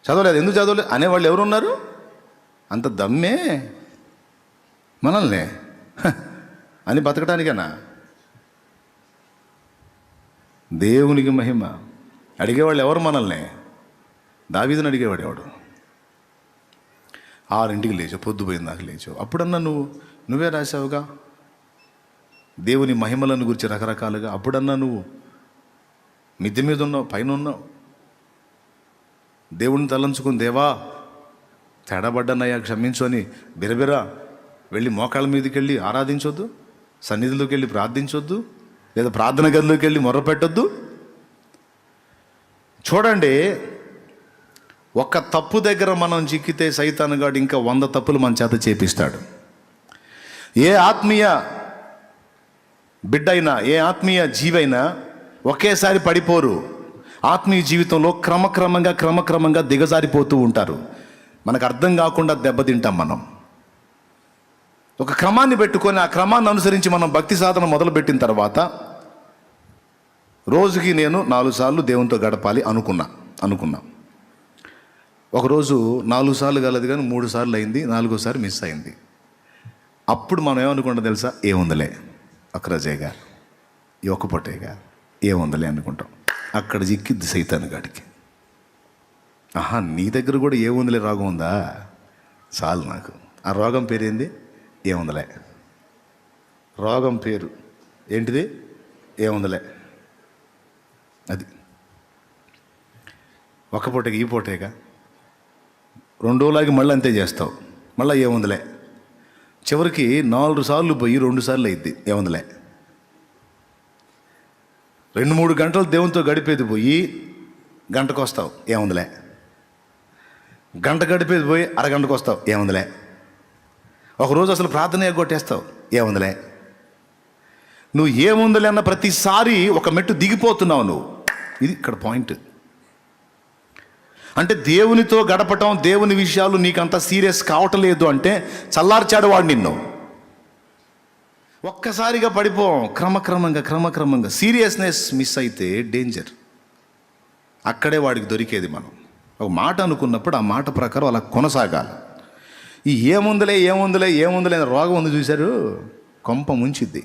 చదవలేదు. ఎందుకు చదవలేదు అనేవాళ్ళు ఎవరున్నారు? అంత దమ్మే మనల్ని అని బతకడానికేనా? దేవునికి మహిమ. అడిగేవాళ్ళు ఎవరు మనల్ని? దావీదుని అడిగేవాడు ఎవడు? 6ంటికి లేచావు, పొద్దుపోయింది నాకు లేచావు. అప్పుడన్నా నువ్వే రాసావుగా దేవుని మహిమలను గురించి రకరకాలుగా. అప్పుడన్నా నువ్వు మిద్దె మీద ఉన్నావు, పైన ఉన్నావు. దేవుడిని తలంచుకుని, దేవా తేడాబడ్డానయ్యా క్షమించు అని బిరబిరా వెళ్ళి మోకాళ్ళ మీదకి వెళ్ళి ఆరాధించొద్దు, సన్నిధిలోకి వెళ్ళి ప్రార్థించొద్దు, లేదా ప్రార్థన గదిలోకి వెళ్ళి మొర్ర పెట్టొద్దు. చూడండి, ఒక్క తప్పు దగ్గర మనం చిక్కితే సైతానుగాడు ఇంకా 100 తప్పులు మన చేత చేపిస్తాడు. ఏ ఆత్మీయ బిడ్డైనా, ఏ ఆత్మీయ జీవైనా ఒకేసారి పడిపోరు. ఆత్మీయ జీవితంలో క్రమక్రమంగా దిగజారిపోతూ ఉంటారు. మనకు అర్థం కాకుండా దెబ్బతింటాం మనం. ఒక క్రమాన్ని పెట్టుకొని ఆ క్రమాన్ని అనుసరించి మనం భక్తి సాధన మొదలుపెట్టిన తర్వాత రోజుకి నేను 4 సార్లు దేవునితో గడపాలి అనుకున్నా. ఒకరోజు 4 సార్లు కలదు కానీ 3 సార్లు అయింది, 4వసారి మిస్ అయింది. అప్పుడు మనం ఏమనుకుంటాం తెలుసా? ఏముందలే, ఒక్కరోజేగా, ఈ ఒక్క పొట్టేగా, ఏముందలే అనుకుంటాం. అక్కడ చిక్కిద్ది సైతాను గాడికి. నీ దగ్గర కూడా ఏముందలే రోగం ఉందా? చాలు నాకు. ఆ రోగం పేరేంది? ఏముందలే. రోగం పేరు ఏంటిది? ఏముందలే. అది ఒక పూటకి ఈ పూటేగా, 2 రోజులకి మళ్ళీ అంతే చేస్తావు, మళ్ళీ ఏముందలే. చివరికి 4 సార్లు పోయి 2 సార్లు అయింది ఏముందలే. 2-3 గంటలు దేవునితో గడిపేది పోయి గంటకు వస్తావు, ఏముందలే. గంట గడిపేది పోయి అరగంటకు వస్తావు, ఏముందలే. ఒకరోజు అసలు ప్రార్థన కొట్టేస్తావు, ఏముందలే. నువ్వు ఏముందలే అన్న ప్రతిసారి ఒక మెట్టు దిగిపోతున్నావు నువ్వు. ఇది ఇక్కడ పాయింట్. అంటే దేవునితో గడపటం, దేవుని విషయాలు నీకంత సీరియస్ కావటం లేదు అంటే చల్లార్చాడు వాడు నిన్ను. ఒక్కసారిగా పడిపోం. క్రమక్రమంగా సీరియస్నెస్ మిస్ అయితే డేంజర్. అక్కడే వాడికి దొరికేది. మనం ఒక మాట అనుకున్నప్పుడు ఆ మాట ప్రకారం అలా కొనసాగాలి. ఈ ఏముందలే అనే రోగం ఉంది చూశారు, కొంప ముంచిద్ది.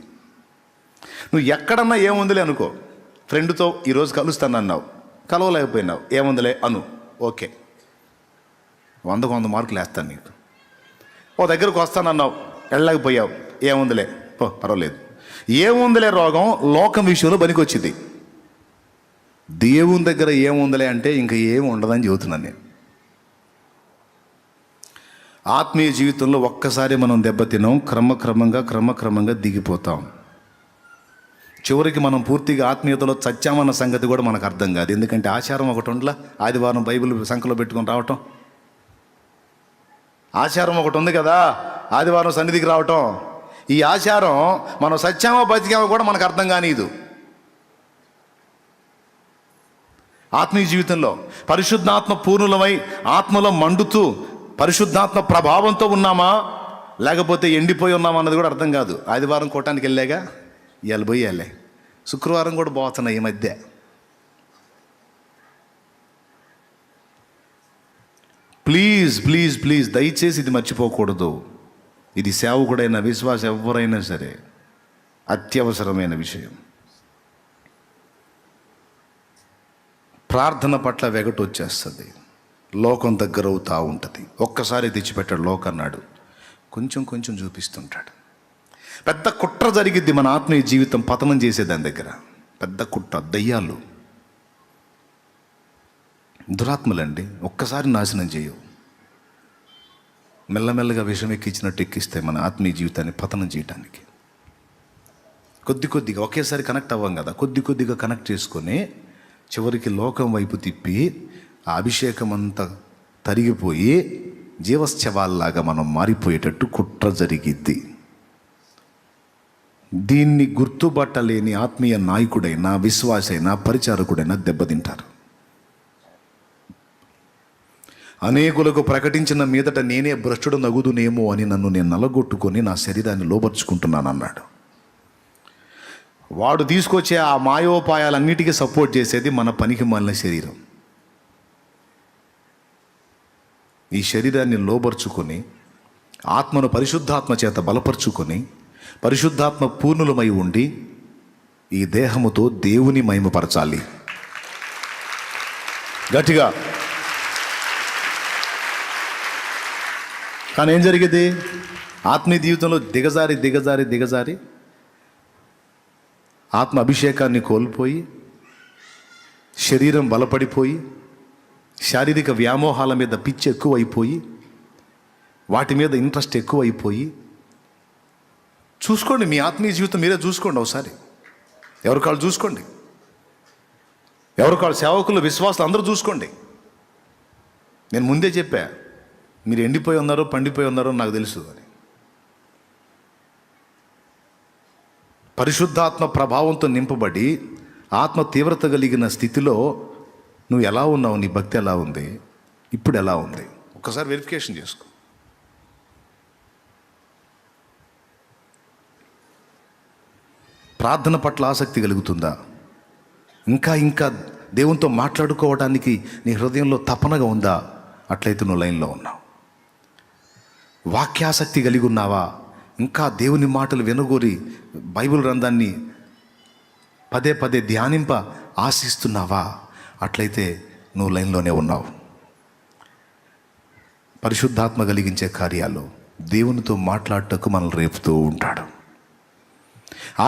నువ్వు ఎక్కడన్నా ఏముందలే అనుకో. ఫ్రెండ్తో ఈరోజు కలుస్తానన్నావు, కలవలేకపోయినావు, ఏముందలే అను, ఓకే, 100 మార్కులు వేస్తాను నీకు. ఓ దగ్గరకు వస్తానన్నావు, వెళ్ళలేకపోయావు, ఏముందలే, పర్వాలేదు. ఏముందలే రోగం లోకం విషయంలో పనికొచ్చింది. దేవుని దగ్గర ఏముందలే అంటే ఇంకా ఏమి ఉండదని చెబుతున్నాను నేను. ఆత్మీయ జీవితంలో ఒక్కసారి మనం దెబ్బతిన్నాం, క్రమక్రమంగా దిగిపోతాం. చివరికి మనం పూర్తిగా ఆత్మీయతలో చచ్చామన్న సంగతి కూడా మనకు అర్థం కాదు. ఎందుకంటే ఆచారం ఒకటి ఉండలా, ఆదివారం బైబిల్ సంఖ్యలో పెట్టుకొని రావటం, ఆచారం ఒకటి ఉంది కదా, ఆదివారం సన్నిధికి రావటం. ఈ ఆచారం మనం సత్యామో బతికామో కూడా మనకు అర్థం కానీదు. ఆత్మీయ జీవితంలో పరిశుద్ధాత్మ పూర్ణులమై ఆత్మలో మండుతూ పరిశుద్ధాత్మ ప్రభావంతో ఉన్నామా, లేకపోతే ఎండిపోయి ఉన్నామా అన్నది కూడా అర్థం కాదు. ఆదివారం కోటానికి వెళ్ళాగా, ఇవాళ పోయాలే, శుక్రవారం కూడా పోతున్నాయి ఈ మధ్య. ప్లీజ్ దయచేసి ఇది మర్చిపోకూడదు. ఇది సేవకుడైన విశ్వాస ఎవరైనా సరే అత్యవసరమైన విషయం. ప్రార్థన పట్ల వెగటు వచ్చేస్తుంది, లోకం దగ్గర అవుతూ ఉంటుంది. ఒక్కసారి తెచ్చిపెట్టాడు లోకన్నాడు, కొంచెం చూపిస్తుంటాడు. పెద్ద కుట్ర జరిగిద్ది మన ఆత్మీయ జీవితం పతనం చేసేదాని దగ్గర. పెద్ద కుట్ర, దయ్యాలు, దురాత్మలండి ఒక్కసారి నాశనం చేయవు. మెల్లమెల్లగా విషం ఎక్కించినట్టు ఎక్కిస్తాయి మన ఆత్మీయ జీవితాన్ని పతనం చేయటానికి. కొద్ది కొద్దిగా ఒకేసారి కనెక్ట్ అవ్వం కదా, కొద్ది కొద్దిగా కనెక్ట్ చేసుకొని చివరికి లోకం వైపు తిప్పి ఆ అభిషేకం అంతా తరిగిపోయి జీవశ్చవాల్లాగా మనం మారిపోయేటట్టు కుట్ర జరిగిద్ది. దీన్ని గుర్తుపట్టలేని ఆత్మీయ నాయకుడైనా విశ్వాసైనా పరిచారకుడైనా దెబ్బతింటారు. అనేకులకు ప్రకటించిన మీదట నేనే భ్రష్టుడు నగుదునేమో అని నన్ను నేను నలగొట్టుకొని నా శరీరాన్ని లోబర్చుకుంటున్నాను అన్నాడు. వాడు తీసుకొచ్చే ఆ మాయోపాయాలన్నిటికీ సపోర్ట్ చేసేది మన పనికి మాలిన శరీరం. ఈ శరీరాన్ని లోబర్చుకొని ఆత్మను పరిశుద్ధాత్మ చేత బలపరుచుకొని పరిశుద్ధాత్మ పూర్ణులమై ఉండి ఈ దేహముతో దేవుని మహిమపరచాలి. గట్టిగా. కానీ ఏం జరిగింది? ఆత్మీయ జీవితంలో దిగజారి ఆత్మ అభిషేకాన్ని కోల్పోయి శరీరం బలపడిపోయి శారీరక వ్యామోహాల మీద పిచ్చి ఎక్కువైపోయి వాటి మీద ఇంట్రెస్ట్ ఎక్కువైపోయి, చూసుకోండి మీ ఆత్మీయ జీవితం మీరే చూసుకోండి ఒకసారి. ఎవరికాళ్ళు చూసుకోండి, ఎవరికాళ్ళు సేవకులు విశ్వాసులు అందరూ చూసుకోండి. నేను ముందే చెప్పా, మీరు ఎండిపోయి ఉన్నారో పండిపోయి ఉన్నారో నాకు తెలుసు అని. పరిశుద్ధాత్మ ప్రభావంతో నింపబడి ఆత్మ తీవ్రత కలిగిన స్థితిలో నువ్వు ఎలా ఉన్నావు, నీ భక్తి ఎలా ఉంది, ఇప్పుడు ఎలా ఉంది, ఒక్కసారి వెరిఫికేషన్ చేసుకో. ప్రార్థన పట్ల ఆసక్తి కలుగుతుందా? ఇంకా దేవునితో మాట్లాడుకోవడానికి నీ హృదయంలో తపనగా ఉందా? అట్లయితే నువ్వు లైన్లో ఉన్నావు. వాక్యాసక్తి కలిగి ఉన్నావా? ఇంకా దేవుని మాటలు వినగోరి బైబిల్ గ్రంథాన్ని పదే ధ్యానింప ఆశిస్తున్నావా? అట్లయితే నువ్వు లైన్లోనే ఉన్నావు. పరిశుద్ధాత్మ కలిగించే కార్యాలు దేవునితో మాట్లాడటకు మనల్ని రేపుతూ ఉంటాడు.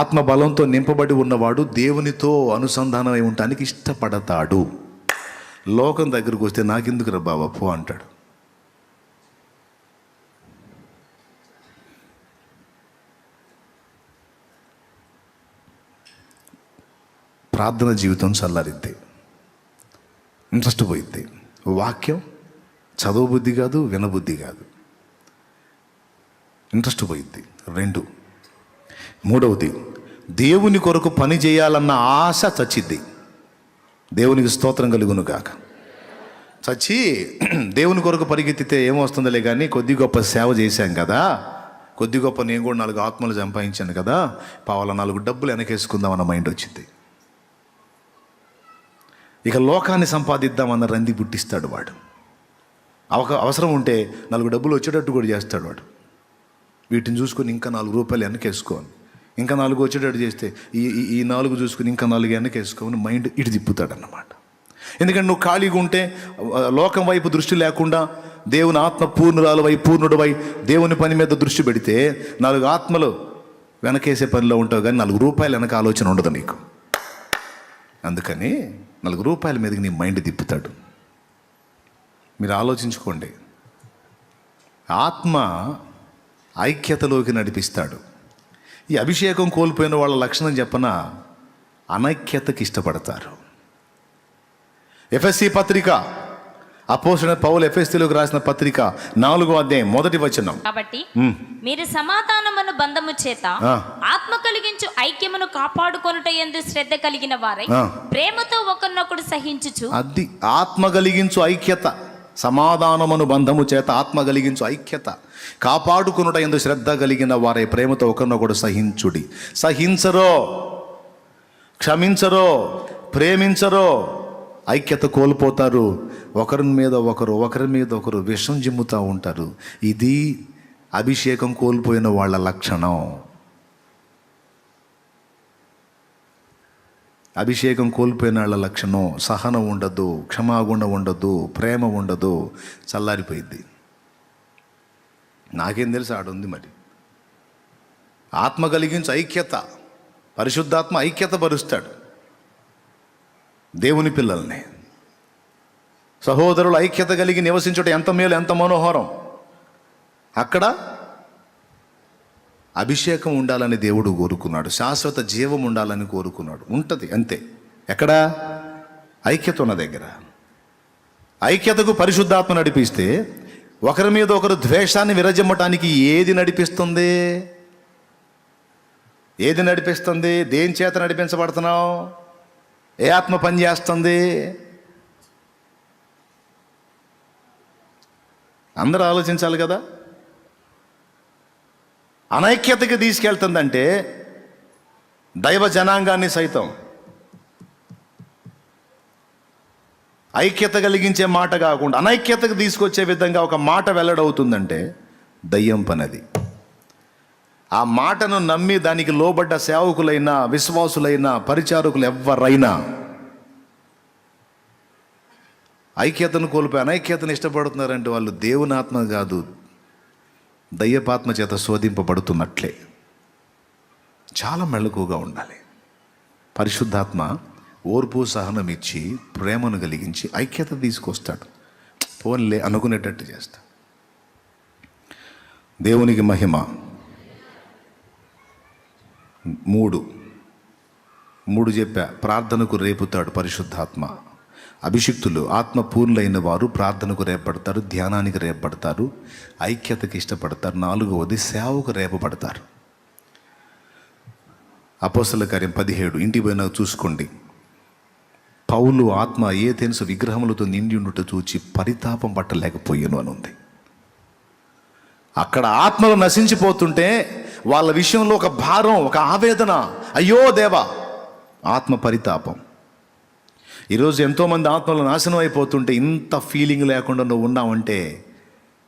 ఆత్మ బలంతో నింపబడి ఉన్నవాడు దేవునితో అనుసంధానమై ఉండటానికి ఇష్టపడతాడు. లోకం దగ్గరకు వస్తే నాకెందుకు రా బాబా పో అంటాడు. ప్రార్థన జీవితం చల్లారిద్ది, ఇంట్రెస్ట్ పోయిద్ది. వాక్యం చదువు బుద్ధి కాదు, వినబుద్ధి కాదు, ఇంట్రెస్ట్ పోయిద్ది. 2, మూడవది దేవుని కొరకు పని చేయాలన్న ఆశ చచ్చిద్ది. దేవునికి స్తోత్రం కలుగును గాక. చచ్చి దేవుని కొరకు పరిగెత్తితే ఏమొస్తుందిలే కానీ కొద్ది గొప్ప సేవ చేశాం కదా, కొద్ది గొప్ప నేను కూడా 4 ఆత్మలు సంపాదించాను కదా, పావాల 4 డబ్బులు వెనకేసుకుందామన్న మైండ్ వచ్చింది. ఇక లోకాన్ని సంపాదిద్దామన్న రంది పుట్టిస్తాడు వాడు. అవసరం ఉంటే 4 డబ్బులు వచ్చేటట్టు కూడా చేస్తాడు వాడు. వీటిని చూసుకొని ఇంకా 4 రూపాయలు వెనకేసుకోని, ఇంకా 4 వచ్చేటట్టు చేస్తే ఈ 4 చూసుకుని ఇంకా 4 వెనకేసుకోని మైండ్ ఇటు తిప్పుతాడు అన్నమాట. ఎందుకంటే నువ్వు ఖాళీగా ఉంటే లోకం వైపు దృష్టి లేకుండా దేవుని ఆత్మ పూర్ణుడవై దేవుని పని మీద దృష్టి పెడితే 4 ఆత్మలు వెనకేసే పనిలో ఉంటావు, కానీ 4 రూపాయలు వెనక ఆలోచన ఉండదు నీకు. అందుకని 4 రూపాయల మీదకి నీ మైండ్ తిప్పుతాడు. మీరు ఆలోచించుకోండి. ఆత్మ ఐక్యతలోకి నడిపిస్తాడు. ఈ అభిషేకం కోల్పోయిన వాళ్ళ లక్షణం చెప్పన, అనైక్యతకి ఇష్టపడతారు. ఎఫెసీ పత్రిక, అపోస్తలుడైన పౌలు ఎఫెసీయులకు రాసిన పత్రిక 4వ అధ్యాయం 1వ వచనం. కాబట్టి మీరు సమాధానమును బంధము చేత ఆత్మ కలిగించు ఐక్యమును కాపాడుకొనుట యందు శ్రద్ధ కలిగిన వారై ప్రేమతో ఒకరినొకడు సహించుచు. అది ఆత్మ కలిగించు ఐక్యత, సమాధానమును బంధము చేత ఆత్మ కలిగించు ఐక్యత కాపాడుకొనుట యందు శ్రద్ధ కలిగిన వారై ప్రేమతో ఒకరినొకడు సహించుడి. సహించరో, క్షమించరో, ప్రేమించరో, ఐక్యత కోల్పోతారు. ఒకరి మీద ఒకరు విషం జిమ్ముతూ ఉంటారు. ఇది అభిషేకం కోల్పోయిన వాళ్ళ లక్షణం. అభిషేకం కోల్పోయిన వాళ్ళ లక్షణం సహనం ఉండదు, క్షమాగుణం ఉండదు, ప్రేమ ఉండదు, చల్లారిపోయింది. నాకేం తెలుసు ఆడుంది. మరి ఆత్మ కలిగించు ఐక్యత, పరిశుద్ధాత్మ ఐక్యత పరుస్తాడు దేవుని పిల్లల్ని. సహోదరులు ఐక్యత కలిగి నివసించుట ఎంత మేలు, ఎంత మనోహరం. అక్కడ అభిషేకం ఉండాలని దేవుడు కోరుకున్నాడు, శాశ్వత జీవం ఉండాలని కోరుకున్నాడు. ఉంటుంది అంతే. ఎక్కడ? ఐక్యత ఉన్న దగ్గర. ఐక్యతకు పరిశుద్ధాత్మ నడిపిస్తే ఒకరి మీద ఒకరు ద్వేషాన్ని విరజిమ్మటానికి ఏది నడిపిస్తుంది? ఏది నడిపిస్తుంది? దేని చేత నడిపించబడుతున్నావు? ఏ ఆత్మ పని చేస్తుంది? అందరూ ఆలోచించాలి కదా. అనైక్యతకి తీసుకెళ్తుందంటే దైవ జనాంగాన్ని సైతం ఐక్యత కలిగించే మాట కాకుండా అనైక్యతకు తీసుకొచ్చే విధంగా ఒక మాట వెల్లడవుతుందంటే దయ్యం పనది. ఆ మాటను నమ్మి దానికి లోబడ్డ సేవకులైనా, విశ్వాసులైనా, పరిచారకులు ఎవరైనా ఐక్యతను కోల్పోయి అనైక్యతను ఇష్టపడుతున్నారంటే వాళ్ళు దేవుని ఆత్మ కాదు, దయ్యపాత్మ చేత శోధింపబడుతున్నట్లే. చాలా మెళకువగా ఉండాలి. పరిశుద్ధాత్మ ఓర్పు సహనం ఇచ్చి ప్రేమను కలిగించి ఐక్యత తీసుకొస్తాడు. పోన్లే అనుకునేటట్టు చేస్తాడు. దేవునికి మహిమ. మూడు చెప్పా. ప్రార్థనకు రేపుతాడు పరిశుద్ధాత్మ. అభిషిక్తులు ఆత్మపూర్ణులైన వారు ప్రార్థనకు రేపడతారు, ధ్యానానికి రేపడతారు, ఐక్యతకి ఇష్టపడతారు. 4వది సేవకు రేపబడతారు. అపోస్తల కార్యం 17 ఇంటికి పోయినా చూసుకోండి. పౌలు ఆత్మ ఏథెన్సు విగ్రహములతో నిండి ఉండుట చూచి పరితాపం పట్టలేకపోయాను అని ఉంది. అక్కడ ఆత్మలు నశించిపోతుంటే వాళ్ళ విషయంలో ఒక భారం, ఒక ఆవేదన. అయ్యో దేవా, ఆత్మ పరితాపం. ఈరోజు ఎంతోమంది ఆత్మలు నాశనం అయిపోతుంటే ఇంత ఫీలింగ్ లేకుండా నువ్వు ఉన్నావంటే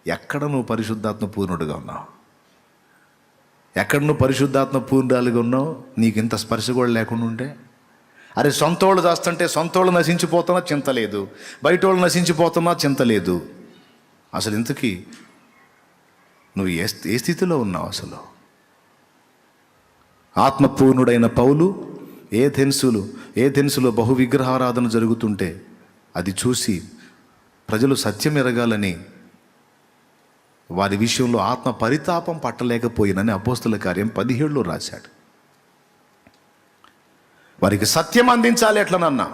ఎక్కడ నువ్వు పరిశుద్ధాత్మ పూర్ణుడుగా ఉన్నావు? ఎక్కడ నువ్వు పరిశుద్ధాత్మ పూర్ణురాలుగా ఉన్నావు? నీకు ఇంత స్పర్శ కూడా లేకుండా ఉంటే, అరే సొంతోళ్ళు చేస్తుంటే సొంతోళ్ళు నశించిపోతున్నా చింత లేదు, బయట వాళ్ళు నశించిపోతున్నా చింత లేదు. అసలు ఇంతకీ నువ్వు ఏ స్థితిలో ఉన్నావు? అసలు ఆత్మపూర్ణుడైన పౌలు ఏథెన్సులో బహు విగ్రహారాధన జరుగుతుంటే అది చూసి ప్రజలు సత్యం ఎరగాలని వారి విషయంలో ఆత్మ పరితాపం పట్టలేకపోయినని అపోస్తల కార్యం 17లో రాశాడు. వారికి సత్యం అందించాలి ఎట్లనన్నా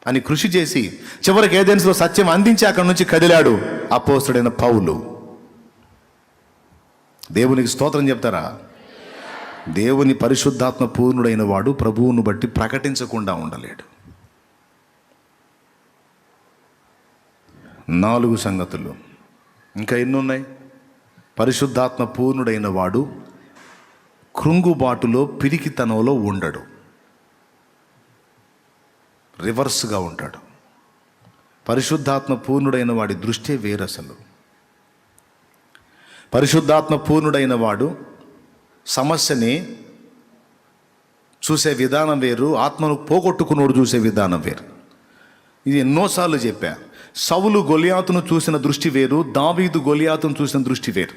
అని కృషి చేసి చివరికి ఏథెన్సులో సత్యం అందించి అక్కడి నుంచి కదిలాడు అపోస్తలుడైన పౌలు. దేవునికి స్తోత్రం చెప్తారా? దేవుని పరిశుద్ధాత్మ పూర్ణుడైన వాడు ప్రభువును బట్టి ప్రకటించకుండా ఉండలేడు. 4 సంగతులు. ఇంకా ఎన్నున్నాయి? పరిశుద్ధాత్మ పూర్ణుడైన వాడు కృంగుబాటులో, పిరికితనంలో ఉండడు, రివర్స్గా ఉంటాడు. పరిశుద్ధాత్మ పూర్ణుడైన వాడి దృష్టే వేరసలు. పరిశుద్ధాత్మ పూర్ణుడైన వాడు సమస్యని చూసే విధానం వేరు, ఆత్మను పోగొట్టుకున్నోడు చూసే విధానం వేరు. ఇది ఎన్నోసార్లు చెప్పా. సౌలు గొలియాతును చూసిన దృష్టి వేరు, దావీదు గొలియాతును చూసిన దృష్టి వేరు.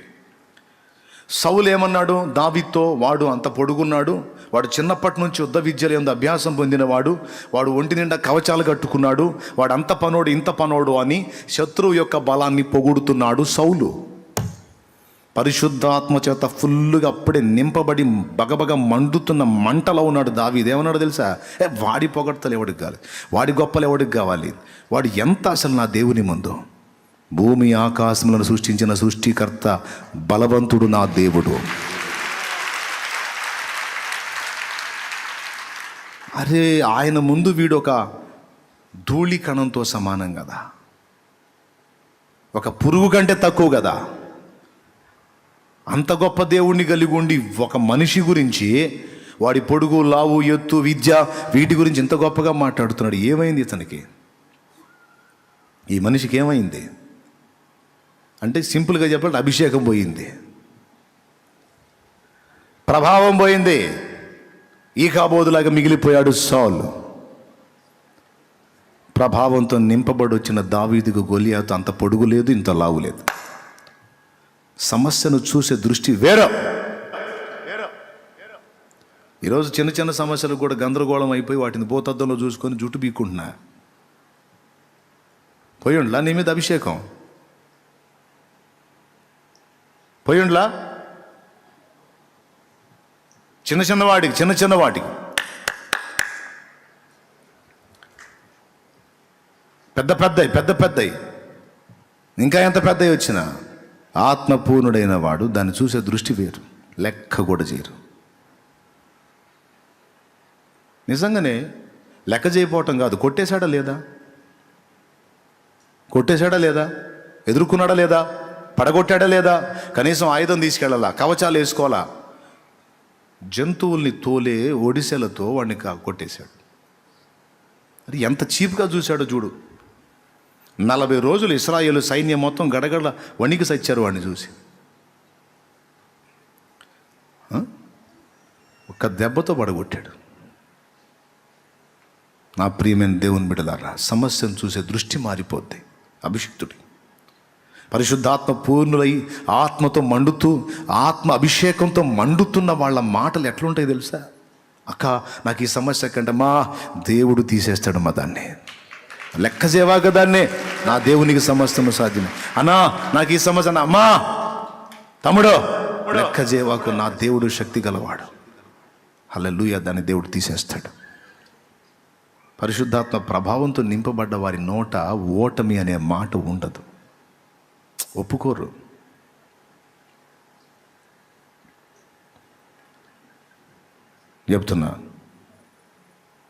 సౌలు ఏమన్నాడు దావీదుతో? వాడు అంత పొడుగున్నాడు, వాడు చిన్నప్పటి నుంచి యుద్ధ విద్యలు ఎందు అభ్యాసం పొందినవాడు, వాడు ఒంటి నిండా కవచాలు కట్టుకున్నాడు, వాడు అంత పనోడు ఇంత పనోడు అని శత్రువు యొక్క బలాన్ని పొగుడుతున్నాడు సౌలు. పరిశుద్ధాత్మ చేత ఫుల్లుగా అప్పుడే నింపబడి బగబగ మండుతున్న మంటలో ఉన్నాడు దావీదు. ఏమన్నాడు తెలుసా? వాడి పొగడ్తలు ఎవడికి కావాలి, వాడి గొప్పలు ఎవడికి కావాలి, వాడు ఎంత అసలు నా దేవుని ముందు. భూమి ఆకాశములను సృష్టించిన సృష్టికర్త బలవంతుడు నా దేవుడు. అరే ఆయన ముందు వీడు ఒక ధూళి కణంతో సమానం కదా, ఒక పురుగు కంటే తక్కువ కదా. అంత గొప్ప దేవుణ్ణి కలిగి ఉండి ఒక మనిషి గురించి, వాడి పొడుగు, లావు, ఎత్తు, విద్య, వీటి గురించి ఇంత గొప్పగా మాట్లాడుతున్నాడు. ఏమైంది ఇతనికి? ఈ మనిషికి ఏమైంది అంటే సింపుల్గా చెప్పాలంటే అభిషేకం పోయింది, ప్రభావం పోయింది. ఈకాబోదులాగా మిగిలిపోయాడు సౌలు. ప్రభావంతో నింపబడి వచ్చిన దావీదుకు గొలియాతు అంత పొడుగు లేదు, ఇంత లావు లేదు. సమస్యను చూసే దృష్టి వేరే. ఈరోజు చిన్న చిన్న సమస్యలు కూడా గందరగోళం అయిపోయి వాటిని భూతద్దంలో చూసుకొని జుట్టు బీక్కుంటున్నా. పోయిండ్లా నీ మీద అభిషేకం. పోయిండ్లా చిన్న వాటికి పెద్దయి ఇంకా ఎంత పెద్దవి వచ్చినా ఆత్మపూర్ణుడైన వాడు దాన్ని చూసే దృష్టి వేరు, లెక్క కూడా చేయరు. నిజంగానే లెక్క చేయకపోవటం కాదు, కొట్టేశాడా లేదా, ఎదుర్కొన్నాడా లేదా, పడగొట్టాడా లేదా, కనీసం ఆయుధం తీసుకెళ్ళాలా, కవచాలు వేసుకోవాలా. జంతువుల్ని తోలే ఒడిసెలతో వాడిని కొట్టేశాడు. అది ఎంత చీప్గా చూశాడో చూడు. 40 రోజులు ఇశ్రాయేలు సైన్యం మొత్తం గడగడ వణికి సచ్చారు వాడిని చూసి. ఒక్క దెబ్బతో పడగొట్టాడు. నా ప్రియమైన దేవుని బిడ్డలారా, సమస్యను చూసే దృష్టి మారిపోద్ది. అభిషిక్తుడి పరిశుద్ధాత్మ పూర్ణులై ఆత్మతో మండుతూ, ఆత్మ అభిషేకంతో మండుతున్న వాళ్ళ మాటలు ఎట్లుంటాయి తెలుసా? అక్క నాకు ఈ సమస్య కంటే మా దేవుడు తీసేస్తాడు మా దాన్ని, లెక్క చేయవాక దాన్నే, నా దేవునికి సమస్తము సాధ్యమే. అన్నా నాకు ఈ సమస్య, అమ్మా తమ్ముడు లెక్క చేయవాకు, నా దేవుడు శక్తి గలవాడు. హల్లెలూయా, దాన్ని దేవుడు తీసేస్తాడు. పరిశుద్ధాత్మ ప్రభావంతో నింపబడ్డ వారి నోట ఓటమి అనే మాట ఉండదు, ఒప్పుకోరు. చెప్తున్నా,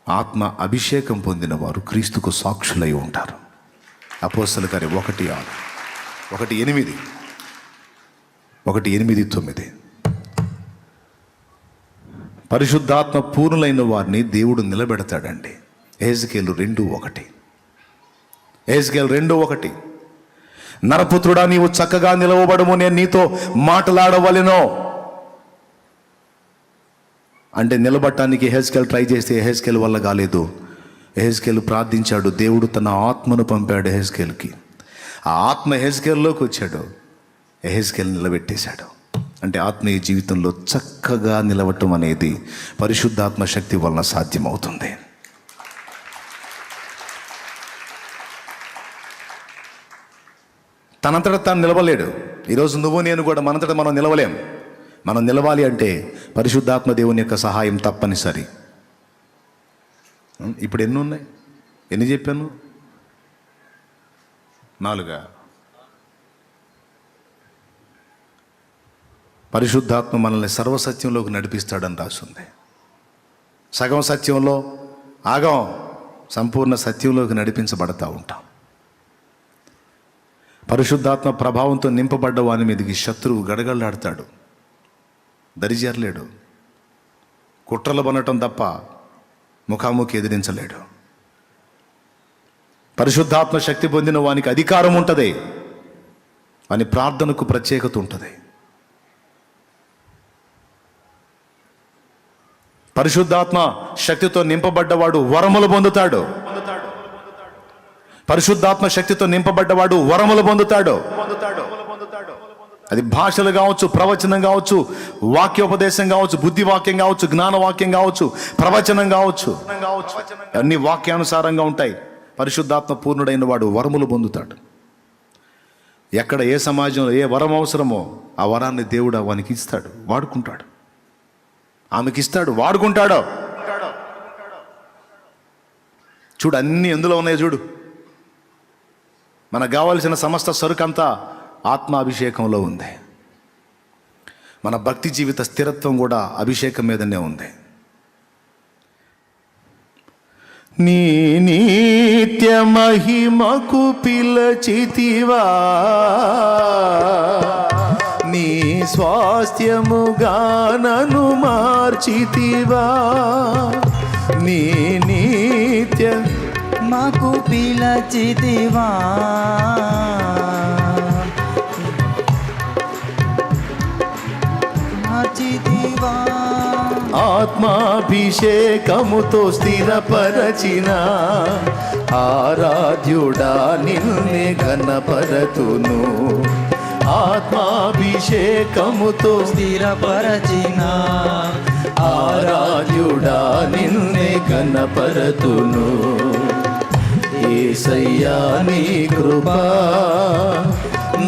ఆత్మ అభిషేకం పొందిన వారు క్రీస్తుకు సాక్షులై ఉంటారు. అపోస్తల కార్యం 1:6, 1:8, 1:8-9. పరిశుద్ధాత్మ పూర్ణులైన వారిని దేవుడు నిలబెడతాడండి. ఎహెజ్కేలు 2:1, ఎహెజ్కేలు 2:1. నరపుత్రుడా, నీవు చక్కగా నిలవబడము, నేను నీతో మాట్లాడవలెనో. అంటే నిలబడటానికి ఎహెజ్కేలు ట్రై చేస్తే ఎహెజ్కేలు వల్ల కాలేదు. ఎహెజ్కేలు ప్రార్థించాడు, దేవుడు తన ఆత్మను పంపాడు ఎహెజ్కేలుకి. ఆ ఆత్మ ఎహెజ్కేలులోకి వచ్చాడు, ఎహెజ్కేలు నిలబెట్టేశాడు. అంటే ఆత్మీయ జీవితంలో చక్కగా నిలవటం అనేది పరిశుద్ధాత్మ శక్తి వలన సాధ్యమవుతుంది. తనంతట తాను నిలవలేడు. ఈరోజు నువ్వు నేను కూడా మనంతట మనం నిలవలేం. మనం నిలవాలి అంటే పరిశుద్ధాత్మ దేవుని యొక్క సహాయం తప్పనిసరి. ఇప్పుడు ఎన్ని ఉన్నాయి, ఎన్ని చెప్పాను? 4. పరిశుద్ధాత్మ మనల్ని సర్వసత్యంలోకి నడిపిస్తాడని రాస్తుంది. సగం సత్యంలో ఆగం, సంపూర్ణ సత్యంలోకి నడిపించబడతా ఉంటాం. పరిశుద్ధాత్మ ప్రభావంతో నింపబడ్డ వాని మీదకి శత్రువు గడగడలాడతాడు, దరిజేరలేడు. కుట్రలు పనటం తప్ప ముఖాముఖి ఎదిరించలేడు. పరిశుద్ధాత్మ శక్తి పొందిన వానికి అధికారం ఉంటుంది, వాని ప్రార్థనకు ప్రత్యేకత ఉంటుంది. పరిశుద్ధాత్మ శక్తితో నింపబడ్డవాడు వరములు పొందుతాడు. పరిశుద్ధాత్మ శక్తితో నింపబడ్డవాడు వరములు పొందుతాడు. అది భాషలు కావచ్చు, ప్రవచనం కావచ్చు, వాక్యోపదేశం కావచ్చు, బుద్ధి వాక్యం కావచ్చు, జ్ఞాన వాక్యం కావచ్చు, ప్రవచనం కావచ్చు, అన్ని వాక్యానుసారంగా ఉంటాయి. పరిశుద్ధాత్మ పూర్ణుడైన వాడు వరములు పొందుతాడు. ఎక్కడ ఏ సమాజంలో ఏ వరం అవసరమో ఆ వరాన్ని దేవుడు వానికి ఇస్తాడు, వాడుకుంటాడు. ఆమెకి ఇస్తాడు, వాడుకుంటాడు. చూడు, అన్నీ ఎందులో ఉన్నాయి చూడు. మనకు కావాల్సిన సమస్త సరుకంతా ఆత్మాభిషేకంలో ఉంది. మన భక్తి జీవిత స్థిరత్వం కూడా అభిషేకం మీదనే ఉంది. నీ నిత్య మహిమకు పిలచితివా, నీ స్వాస్థ్యముగా నన్ను మార్చితివా. నీ నిత్య మాకు పిలచితివా, మార్చితివా. ఆత్మాభిషేకముతో స్థిరపరచిన ఆరాధ్యుడా నిన్నే ఘనపరతును. ఆత్మాభిషేకముతో స్థిరపరచిన ఆరాధ్యుడా నిన్నే ఘనపరతును. యేసయ్యా నీ కృపా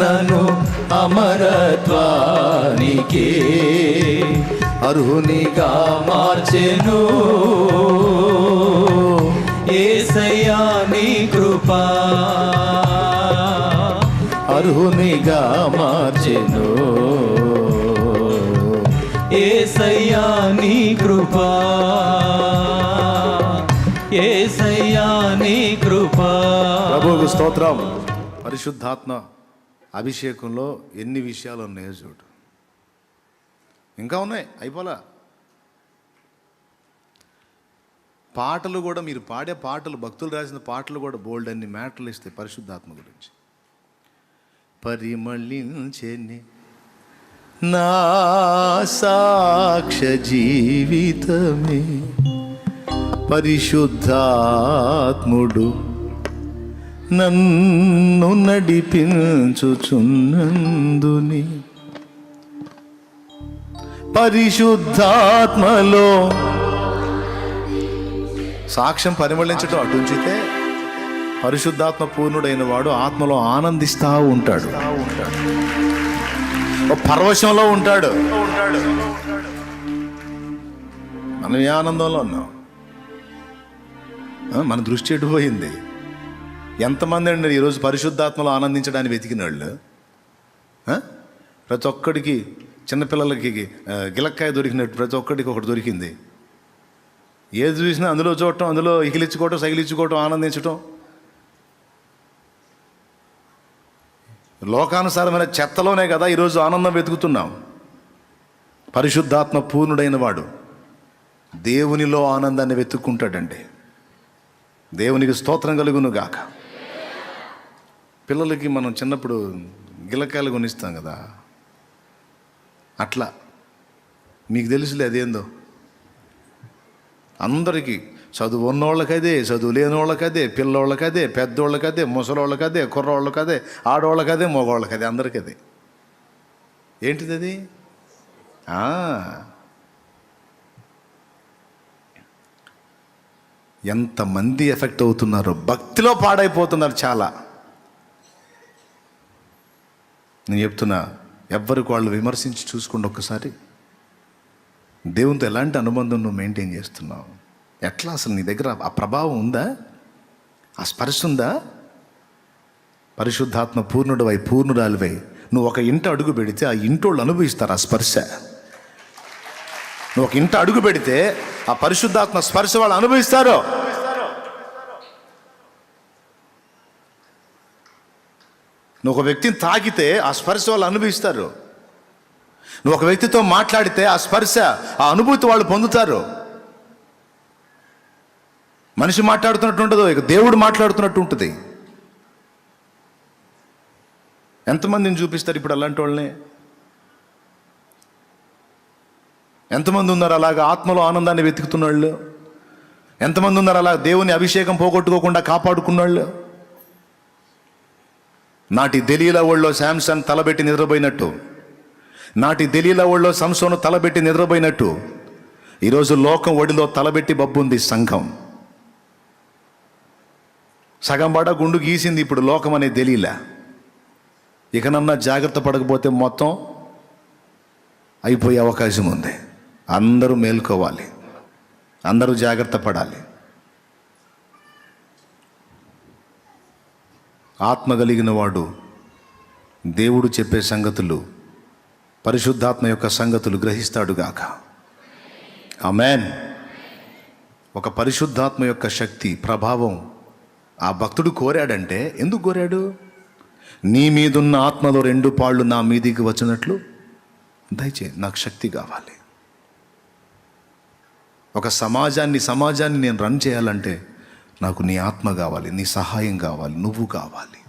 నన్ను అమరత్వానికి అర్హునిగా మార్చెను యేసయ్యా నీ కృపా అర్హునిగా మార్చెను యేసయ్యా నీ కృపా యేసయ్యా నీ కృపా. ప్రభువుకు స్తోత్రం. పరిశుద్ధాత్మ అభిషేకంలో ఎన్ని విషయాలు ఉన్నాయో చూడు. ఇంకా ఉన్నాయి, అయిపోలా. పాటలు కూడా మీరు పాడే పాటలు, భక్తులు రాసిన పాటలు కూడా బోల్డ్ అన్ని మ్యాటర్లు ఇస్తాయి పరిశుద్ధాత్మ గురించి. పరిమళించెని నా సాక్ష్య జీవితమే పరిశుద్ధాత్ముడు నన్ను నడిపించుచున్నందుని పరిశుద్ధాత్మలో సాక్ష్యం పరిమళించడం అటుంచితే పరిశుద్ధాత్మ పూర్ణుడైన వాడు ఆత్మలో ఆనందిస్తూ ఉంటాడు, ఒక పరవశంలో ఉంటాడు. మనం ఏ ఆనందంలో ఉన్నాం? మన దృష్టి ఎటుపోయింది? ఎంతమంది అండి ఈరోజు పరిశుద్ధాత్మలో ఆనందించడానికి వెతికిన వాళ్ళు? ప్రతి ఒక్కడికి, చిన్నపిల్లలకి గిలక్కాయ దొరికినట్టు ప్రతి ఒక్కడికి ఒకటి దొరికింది. ఏది చూసినా అందులో చూడటం, అందులో ఇకిలించుకోవటం, సగిలించుకోవటం, ఆనందించటం. లోకానుసారమైన చెత్తలోనే కదా ఈరోజు ఆనందం వెతుకుతున్నాం. పరిశుద్ధాత్మ పూర్ణుడైన వాడు దేవునిలో ఆనందాన్ని వెతుక్కుంటాడండి. దేవునికి స్తోత్రం కలుగును గాక. పిల్లలకి మనం చిన్నప్పుడు గిలకాయలు కొనిస్తాం కదా, అట్లా మీకు తెలుసులే అదేందో. అందరికీ చదువు ఉన్నోళ్ళకదే, చదువు లేని వాళ్ళకదే, పిల్లోళ్ళకదే, పెద్దోళ్ళకదే, ముసలోళ్ళకదే, కుర్రోళ్ళకదే, ఆడవాళ్ళకదే, మగవాళ్ళకదే, అందరికదే. ఏంటిది అది? ఎంతమంది ఎఫెక్ట్ అవుతున్నారు, భక్తిలో పాడైపోతున్నారు చాలా. నేను చెప్తున్నా, ఎవ్వరికి వాళ్ళు విమర్శించి చూసుకోండి ఒక్కసారి. దేవునితో ఎలాంటి అనుబంధం నువ్వు మెయింటైన్ చేస్తున్నావు? ఎట్లా అసలు నీ దగ్గర ఆ ప్రభావం ఉందా? ఆ స్పర్శ ఉందా? పరిశుద్ధాత్మ పూర్ణుడివై, పూర్ణురాలివై నువ్వు ఒక ఇంట అడుగు పెడితే ఆ ఇంటోళ్ళు అనుభవిస్తారు ఆ స్పర్శ. నువ్వు ఒక ఇంట అడుగు పెడితే ఆ పరిశుద్ధాత్మ స్పర్శ వాళ్ళు అనుభవిస్తారు. నువ్వు ఒక వ్యక్తిని తాకితే ఆ స్పర్శ వాళ్ళు అనుభవిస్తారు. నువ్వు ఒక వ్యక్తితో మాట్లాడితే ఆ స్పర్శ, ఆ అనుభూతి వాళ్ళు పొందుతారు. మనిషి మాట్లాడుతున్నట్టు ఉండదు, ఇక దేవుడు మాట్లాడుతున్నట్టు ఉంటుంది. ఎంతమందిని చూపిస్తారు ఇప్పుడు అలాంటి వాళ్ళని? ఎంతమంది ఉన్నారు అలాగా ఆత్మలో ఆనందాన్ని వెతుకుతున్న వాళ్ళు? ఎంతమంది ఉన్నారు అలా దేవుని అభిషేకం పోగొట్టుకోకుండా కాపాడుకున్న వాళ్ళు? నాటి దెలీలా ఒళ్ళో శాంసన్ తలబెట్టి నిద్రపోయినట్టు, నాటి దెలీలా ఒళ్ళో సంసోను తలబెట్టి నిద్రపోయినట్టు, ఈరోజు లోకం ఒడిలో తలబెట్టి బబ్బుంది సంఘం. సగం పడ గుండు గీసింది ఇప్పుడు లోకం అనే దెలీలా. ఇకనన్నా జాగ్రత్త పడకపోతే మొత్తం అయిపోయే అవకాశం ఉంది. అందరూ మేల్కోవాలి, అందరూ జాగ్రత్త పడాలి. ఆత్మ కలిగిన వాడు దేవుడు చెప్పే సంగతులు, పరిశుద్ధాత్మ యొక్క సంగతులు గ్రహిస్తాడుగాక. ఆమేన్. ఒక పరిశుద్ధాత్మ యొక్క శక్తి, ప్రభావం ఆ భక్తుడు కోరాడంటే ఎందుకు కోరాడు? నీ మీదున్న ఆత్మలో 2 పాళ్ళు నా మీదికి వచ్చినట్లు దయచేసి నాకు శక్తి కావాలి. ఒక సమాజాన్ని నేను రన్ చేయాలంటే నాకు నీ ఆత్మ కావాలి, నీ సహాయం కావాలి, నువ్వు కావాలి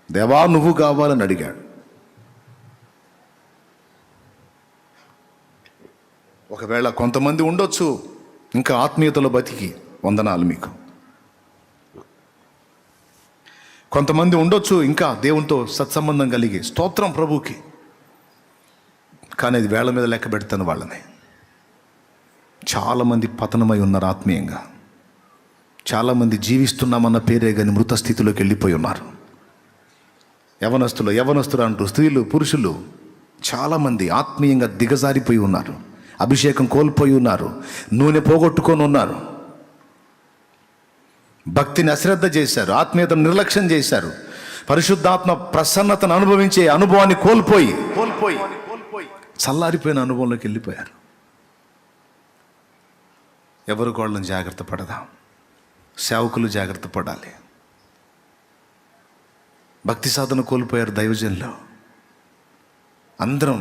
దేవా, నువ్వు కావాలని అడిగాడు. ఒకవేళ కొంతమంది ఉండొచ్చు ఇంకా ఆత్మీయతలో బతికి, వందనాలు మీకు. కొంతమంది ఉండొచ్చు ఇంకా దేవునితో సత్సంబంధం కలిగి, స్తోత్రం ప్రభుకి. కానీ అది వేళ్ల మీద లెక్క పెడతాను వాళ్ళని. చాలామంది పతనమై ఉన్నారు ఆత్మీయంగా. చాలామంది జీవిస్తున్నామన్న పేరే కానీ మృత స్థితిలోకి వెళ్ళిపోయి ఉన్నారు. యవనస్తులు అంటూ స్త్రీలు, పురుషులు చాలామంది ఆత్మీయంగా దిగజారిపోయి ఉన్నారు. అభిషేకం కోల్పోయి ఉన్నారు. నూనె పోగొట్టుకొని ఉన్నారు. భక్తిని అశ్రద్ధ చేశారు. ఆత్మీయతను నిర్లక్ష్యం చేశారు. పరిశుద్ధాత్మ ప్రసన్నతను అనుభవించే అనుభవాన్ని కోల్పోయి చల్లారిపోయిన అనుభవంలోకి వెళ్ళిపోయారు. ఎవరు వాళ్ళని జాగ్రత్త పడదాం. సేవకులు జాగ్రత్త పడాలి. భక్తి సాధన కోల్పోయారు దైవజనులు. అందరం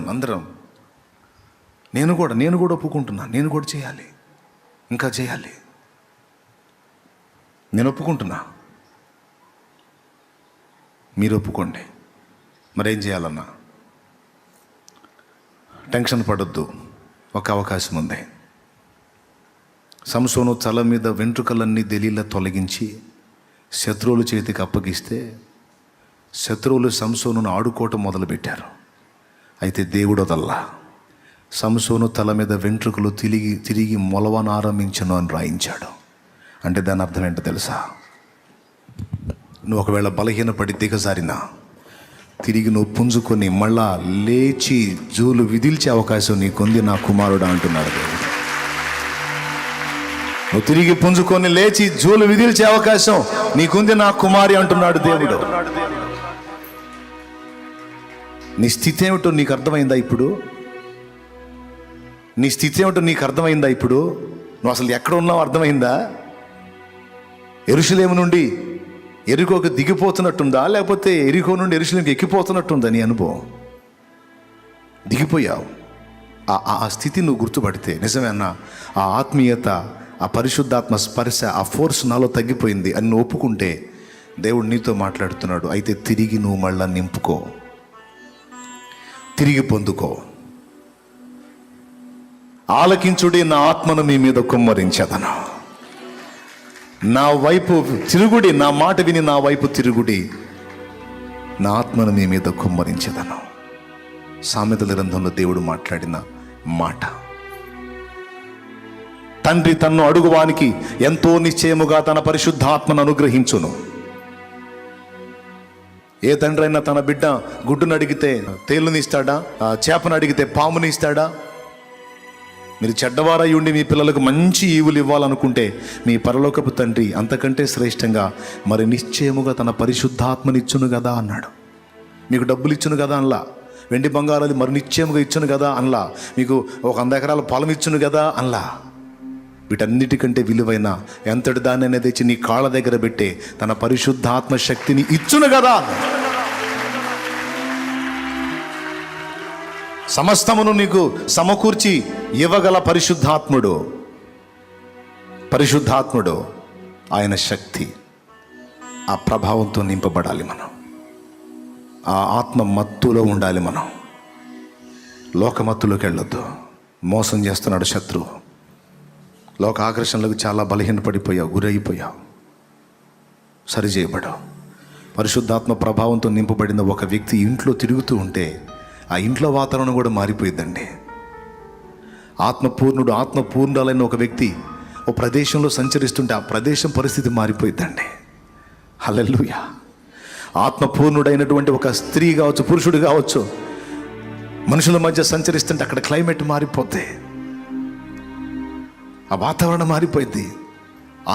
నేను కూడా ఒప్పుకుంటున్నా. నేను కూడా చేయాలి, ఇంకా చేయాలి. నేను ఒప్పుకుంటున్నా, మీరు ఒప్పుకోండి. మరేం చేయాలన్నా టెన్షన్ పడొద్దు. ఒక అవకాశం ఉంది. సంసోను తల మీద వెంట్రుకలన్నీ దెలీలా తొలగించి శత్రువుల చేతికి అప్పగిస్తే శత్రువులు సంసోనును ఆడుకోవటం మొదలుపెట్టారు. అయితే దేవుడు వదల్లా. సంసోను తల మీద వెంట్రుకలు తిరిగి మొలవనారంభించను అని రాయించాడు. అంటే దాని అర్థం ఏంటో తెలుసా? నువ్వు ఒకవేళ బలహీనపడి దిగజారినా తిరిగి నువ్వు పుంజుకొని మళ్ళా లేచి జూలు విదిల్చే అవకాశం నీకుంది నా కుమారుడు అంటున్నాడు దేవుడు. నువ్వు తిరిగి పుంజుకొని లేచి జూలు విదిల్చే అవకాశం నీకుంది నా కుమారి అంటున్నాడు దేవుడు. నీ స్థితి ఏమిటో నీకు అర్థమైందా ఇప్పుడు? నీ స్థితి ఏమిటో నీకు అర్థమైందా ఇప్పుడు? నువ్వు అసలు ఎక్కడ ఉన్నావు అర్థమైందా? యెరూషలేము నుండి ఎరికోకి దిగిపోతున్నట్టుందా, లేకపోతే ఎరికో నుండి యెరూషలేముకి ఎక్కిపోతున్నట్టుందా నీ అనుభవం? దిగిపోయావు. ఆ స్థితి నువ్వు గుర్తుపడితే నిజమే అన్న, ఆ ఆత్మీయత, ఆ పరిశుద్ధాత్మ స్పర్శ, ఆ ఫోర్స్ నాలో తగ్గిపోయింది అని నువ్వు ఒప్పుకుంటే దేవుడు నీతో మాట్లాడుతున్నాడు. అయితే తిరిగి నువ్వు మళ్ళా నింపుకో, తిరిగి పొందుకో. ఆలకించుడి, నా ఆత్మను మీ మీద కుమ్మరించదను. నా వైపు తిరుగుడి, నా మాట విని నా వైపు తిరుగుడి, నా ఆత్మను మీ మీద కుమ్మరించదను. సామెతల గ్రంథంలో దేవుడు మాట్లాడిన మాట. తండ్రి తన్ను అడుగువానికి ఎంతో నిశ్చయముగా తన పరిశుద్ధాత్మను అనుగ్రహించును. ఏ తండ్రి అయినా తన బిడ్డ గుడ్డును అడిగితే తేలుని ఇస్తాడా? చేపను అడిగితే పాముని ఇస్తాడా? మీరు చెడ్డవారై ఉండి మీ పిల్లలకు మంచి ఈవులు ఇవ్వాలనుకుంటే మీ పరలోకపు తండ్రి అంతకంటే శ్రేష్టంగా మరి నిశ్చయముగా తన పరిశుద్ధాత్మని ఇచ్చును కదా అన్నాడు. మీకు డబ్బులు ఇచ్చును కదా అనలా, వెండి బంగారాలు మరి నిశ్చయముగా ఇచ్చును కదా అనలా, మీకు ఒక 100 ఎకరాల పొలం ఇచ్చును కదా అనలా. వీటన్నిటికంటే విలువైన ఎంతటి దాన్ని అనేది తెచ్చి నీ కాళ్ళ దగ్గర పెట్టే తన పరిశుద్ధాత్మ శక్తిని ఇచ్చును కదా. సమస్తమును నీకు సమకూర్చి ఇవ్వగల పరిశుద్ధాత్ముడు ఆయన శక్తి, ఆ ప్రభావంతో నింపబడాలి మనం. ఆ ఆత్మ మత్తులో ఉండాలి మనం. లోకమత్తులోకి వెళ్ళొద్దు. మోసం చేస్తున్నాడు శత్రువు. లోక ఆకర్షణలకు చాలా బలహీనపడిపోయావు, గురైపోయావు. సరిచేయబడు. పరిశుద్ధాత్మ ప్రభావంతో నింపబడిన ఒక వ్యక్తి ఇంట్లో తిరుగుతూ ఉంటే ఆ ఇంట్లో వాతావరణం కూడా మారిపోయిద్దండి. ఆత్మపూర్ణురాలైన ఒక వ్యక్తి ఓ ప్రదేశంలో సంచరిస్తుంటే ఆ ప్రదేశం పరిస్థితి మారిపోయిద్దండి. హల్లెలూయా. ఆత్మపూర్ణుడైనటువంటి ఒక స్త్రీ కావచ్చు, పురుషుడు కావచ్చు, మనుషుల మధ్య సంచరిస్తుంటే అక్కడ క్లైమేట్ మారిపోతే ఆ వాతావరణం మారిపోయింది.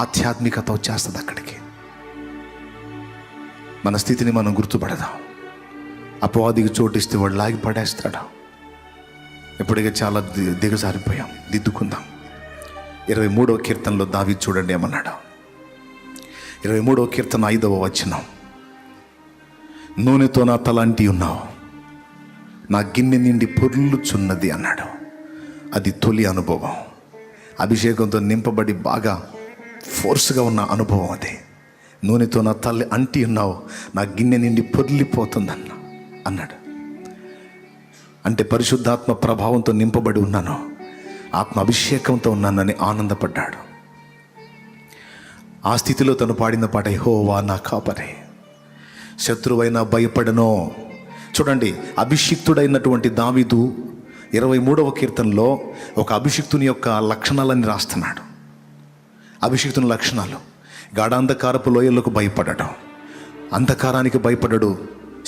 ఆధ్యాత్మికత వచ్చేస్తుంది అక్కడికి. మన స్థితిని మనం గుర్తుపడదాం. అపవాదికి చోటిస్తే వాడు లాగి పడేస్తాడు. ఇప్పటికే చాలా దిగజారిపోయాం, దిద్దుకుందాం. 23వ కీర్తనలో దావీదు చూడండి ఏమన్నాడు. 23వ కీర్తన 5వ వచనం, నూనెతో నా తల అంటి ఉన్నావు, నా గిన్నె నిండి పొర్లుచున్నది అన్నాడు. అది తొలి అనుభవం. అభిషేకంతో నింపబడి బాగా ఫోర్స్గా ఉన్న అనుభవం అది. నూనెతో నా తల్లి అంటి ఉన్నావు, నా గిన్నె నిండి పొర్లిపోతుందన్న అన్నాడు. అంటే పరిశుద్ధాత్మ ప్రభావంతో నింపబడి ఉన్నాను, ఆత్మ అభిషేకంతో ఉన్నానని ఆనందపడ్డాడు. ఆ స్థితిలో తను పాడిన పాట యెహోవా నా కాపరే, శత్రువైనా భయపడనో. చూడండి, అభిషిక్తుడైనటువంటి దావీదు 23వ కీర్తనలో ఒక అభిషిక్తుని యొక్క లక్షణాలని రాస్తున్నాడు. అభిషిక్తుని లక్షణాలు: గాఢాంధకారపు లోయలకు భయపడటం, అంధకారానికి భయపడడు,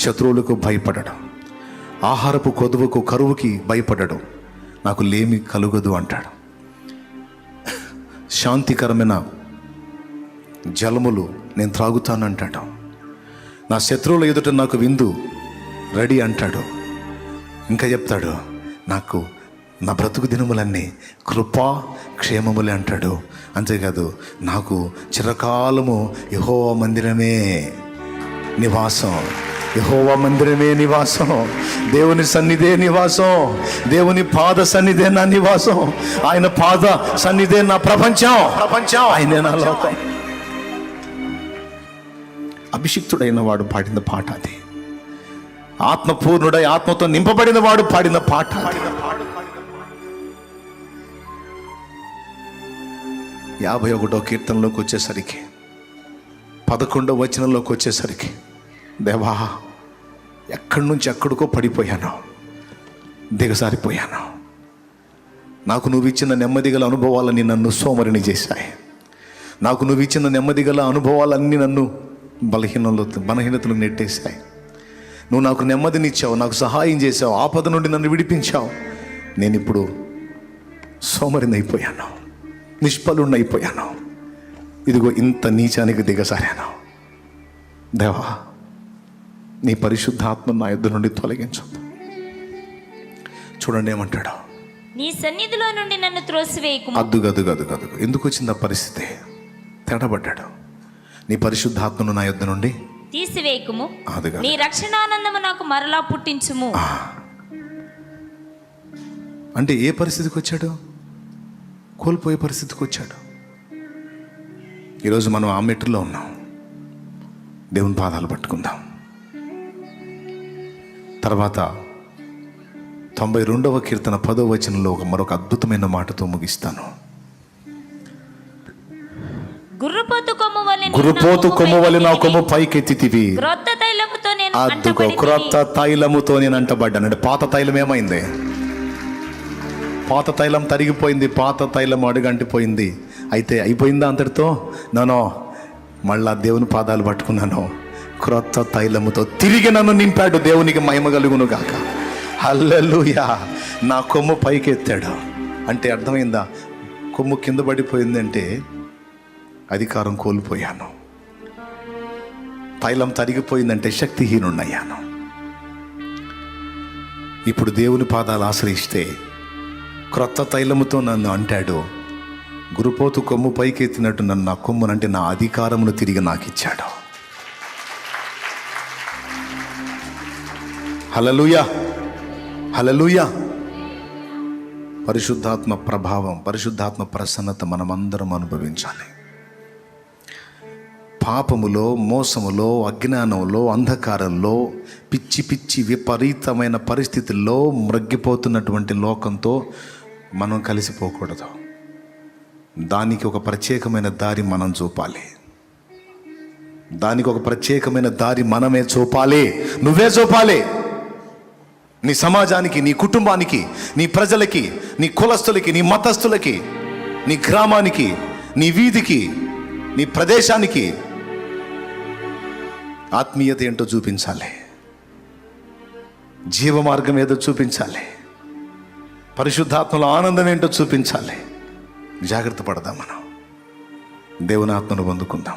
శత్రువులకు భయపడడు, ఆహారపు కొదువుకు కరువుకి భయపడడు, నాకు లేమి కలుగదు అంటాడు. శాంతికరమైన జలములు నేను త్రాగుతానంటాడు. నా శత్రువుల ఎదుట నాకు విందు రెడీ అంటాడు. ఇంకా చెప్తాడు, నాకు నా బ్రతుకు దినములన్నీ కృపా క్షేమములే అంటాడు. అంతేకాదు, నాకు చిరకాలము యెహోవా మందిరమే నివాసం, యెహోవా మందిరమే నివాసం, దేవుని సన్నిధే నివాసం, దేవుని పాద సన్నిధే నా నివాసం, ఆయన పాద సన్నిధే నా ప్రపంచం, ఆయనే నా లోకం. అభిషిక్తుడైన వాడు పాడిన పాట అది. ఆత్మపూర్ణుడై ఆత్మతో నింపబడిన వాడు పాడిన పాట. 51వ కీర్తనలోకి వచ్చేసరికి 11వ వచనంలోకి వచ్చేసరికి, దేవా, ఎక్కడి నుంచి ఎక్కడికో పడిపోయాను, దిగజారిపోయాను. నాకు నువ్వు ఇచ్చిన నెమ్మదిగల అనుభవాలన్నీ నన్ను సోమరిని చేశాయి. నాకు నువ్వు ఇచ్చిన నెమ్మదిగల అనుభవాలన్నీ నన్ను బలహీనతలు నెట్టేశాయి. నువ్వు నాకు నెమ్మదినిచ్చావు, నాకు సహాయం చేశావు, ఆపద నుండి నన్ను విడిపించావు. నేను ఇప్పుడు సోమరిని అయిపోయాను, నిష్ఫలుణ్ణి అయిపోయాను. ఇదిగో ఇంత నీచానికి దిగసారాను. దేవా, నీ పరిశుద్ధాత్మ నా యుద్ధ నుండి తొలగించు. చూడండి ఏమంటాడు, నీ సన్నిధిలో నుండి నన్ను త్రోసివేయకుము. అద్దు ఎందుకు వచ్చింది ఆ పరిస్థితి? తేడబడ్డాడు. నీ పరిశుద్ధాత్మను నా యుద్ధ నుండి తీసివేయకుము, అదిగా నీ రక్షణానందము నాకు మరలా పుట్టించుము. అంటే ఏ పరిస్థితికి వచ్చాడు? కోల్పోయే పరిస్థితికి వచ్చాడు. ఈరోజు మనం ఆ మెట్టులో ఉన్నాం. దేవుని పాదాలు పట్టుకుందాం. తర్వాత 92వ కీర్తన 10వ వచనంలో మరొక అద్భుతమైన మాటతో ముగిస్తాను. గుర్రపోతు కొమ్ము వలె నా కొమ్ము పైకెత్తితివి, క్రొత్త తైలముతో నేను అద్దుకో క్రొత్త తైలముతో నేను అంటబడ్డాను. అంటే పాత తైలం ఏమైంది? పాత తైలం తరిగిపోయింది, పాత తైలం అడుగంటిపోయింది. అయితే అయిపోయిందా అంతటితో? నో, మళ్ళా దేవుని పాదాలు పట్టుకున్నాను. క్రొత్త తైలముతో తిరిగి నన్ను నింపాడు. దేవునికి మహిమ కలుగును గాక. హల్లెలూయా. నా కొమ్ము పైకి ఎత్తాడు. అంటే అర్థమైందా? కొమ్ము కింద పడిపోయిందంటే అధికారం కోల్పోయాను. తైలం తరిగిపోయిందంటే శక్తిహీనున్నయ్యాను. ఇప్పుడు దేవుని పాదాలు ఆశ్రయిస్తే క్రొత్త తైలముతో నన్ను అంటాడు. గురుపోతు కొమ్ము పైకెత్తినట్టు నన్ను నా కొమ్మునంటే నా అధికారమును తిరిగి నాకు ఇచ్చాడు. హల్లెలూయా, హల్లెలూయా. పరిశుద్ధాత్మ ప్రభావం, పరిశుద్ధాత్మ ప్రసన్నత మనమందరం అనుభవించాలి. పాపములో, మోసములో, అజ్ఞానంలో, అంధకారంలో, పిచ్చి పిచ్చి విపరీతమైన పరిస్థితుల్లో మ్రగ్గిపోతున్నటువంటి లోకంతో మనం కలిసిపోకూడదు. దానికి ఒక ప్రత్యేకమైన దారి మనం చూపాలి. దానికి ఒక ప్రత్యేకమైన దారి మనమే చూపాలి. నువ్వే చూపాలి. నీ సమాజానికి, నీ కుటుంబానికి, నీ ప్రజలకి, నీ కులస్తులకి, నీ మతస్థులకి, నీ గ్రామానికి, నీ వీధికి, నీ ప్రదేశానికి ఆత్మీయత ఏంటో చూపించాలి. జీవమార్గం ఏదో చూపించాలి. పరిశుద్ధాత్మలో ఆనందం ఏంటో చూపించాలి. జాగ్రత్త పడదాం. మనం దేవుని ఆత్మను పొందుకుందాం.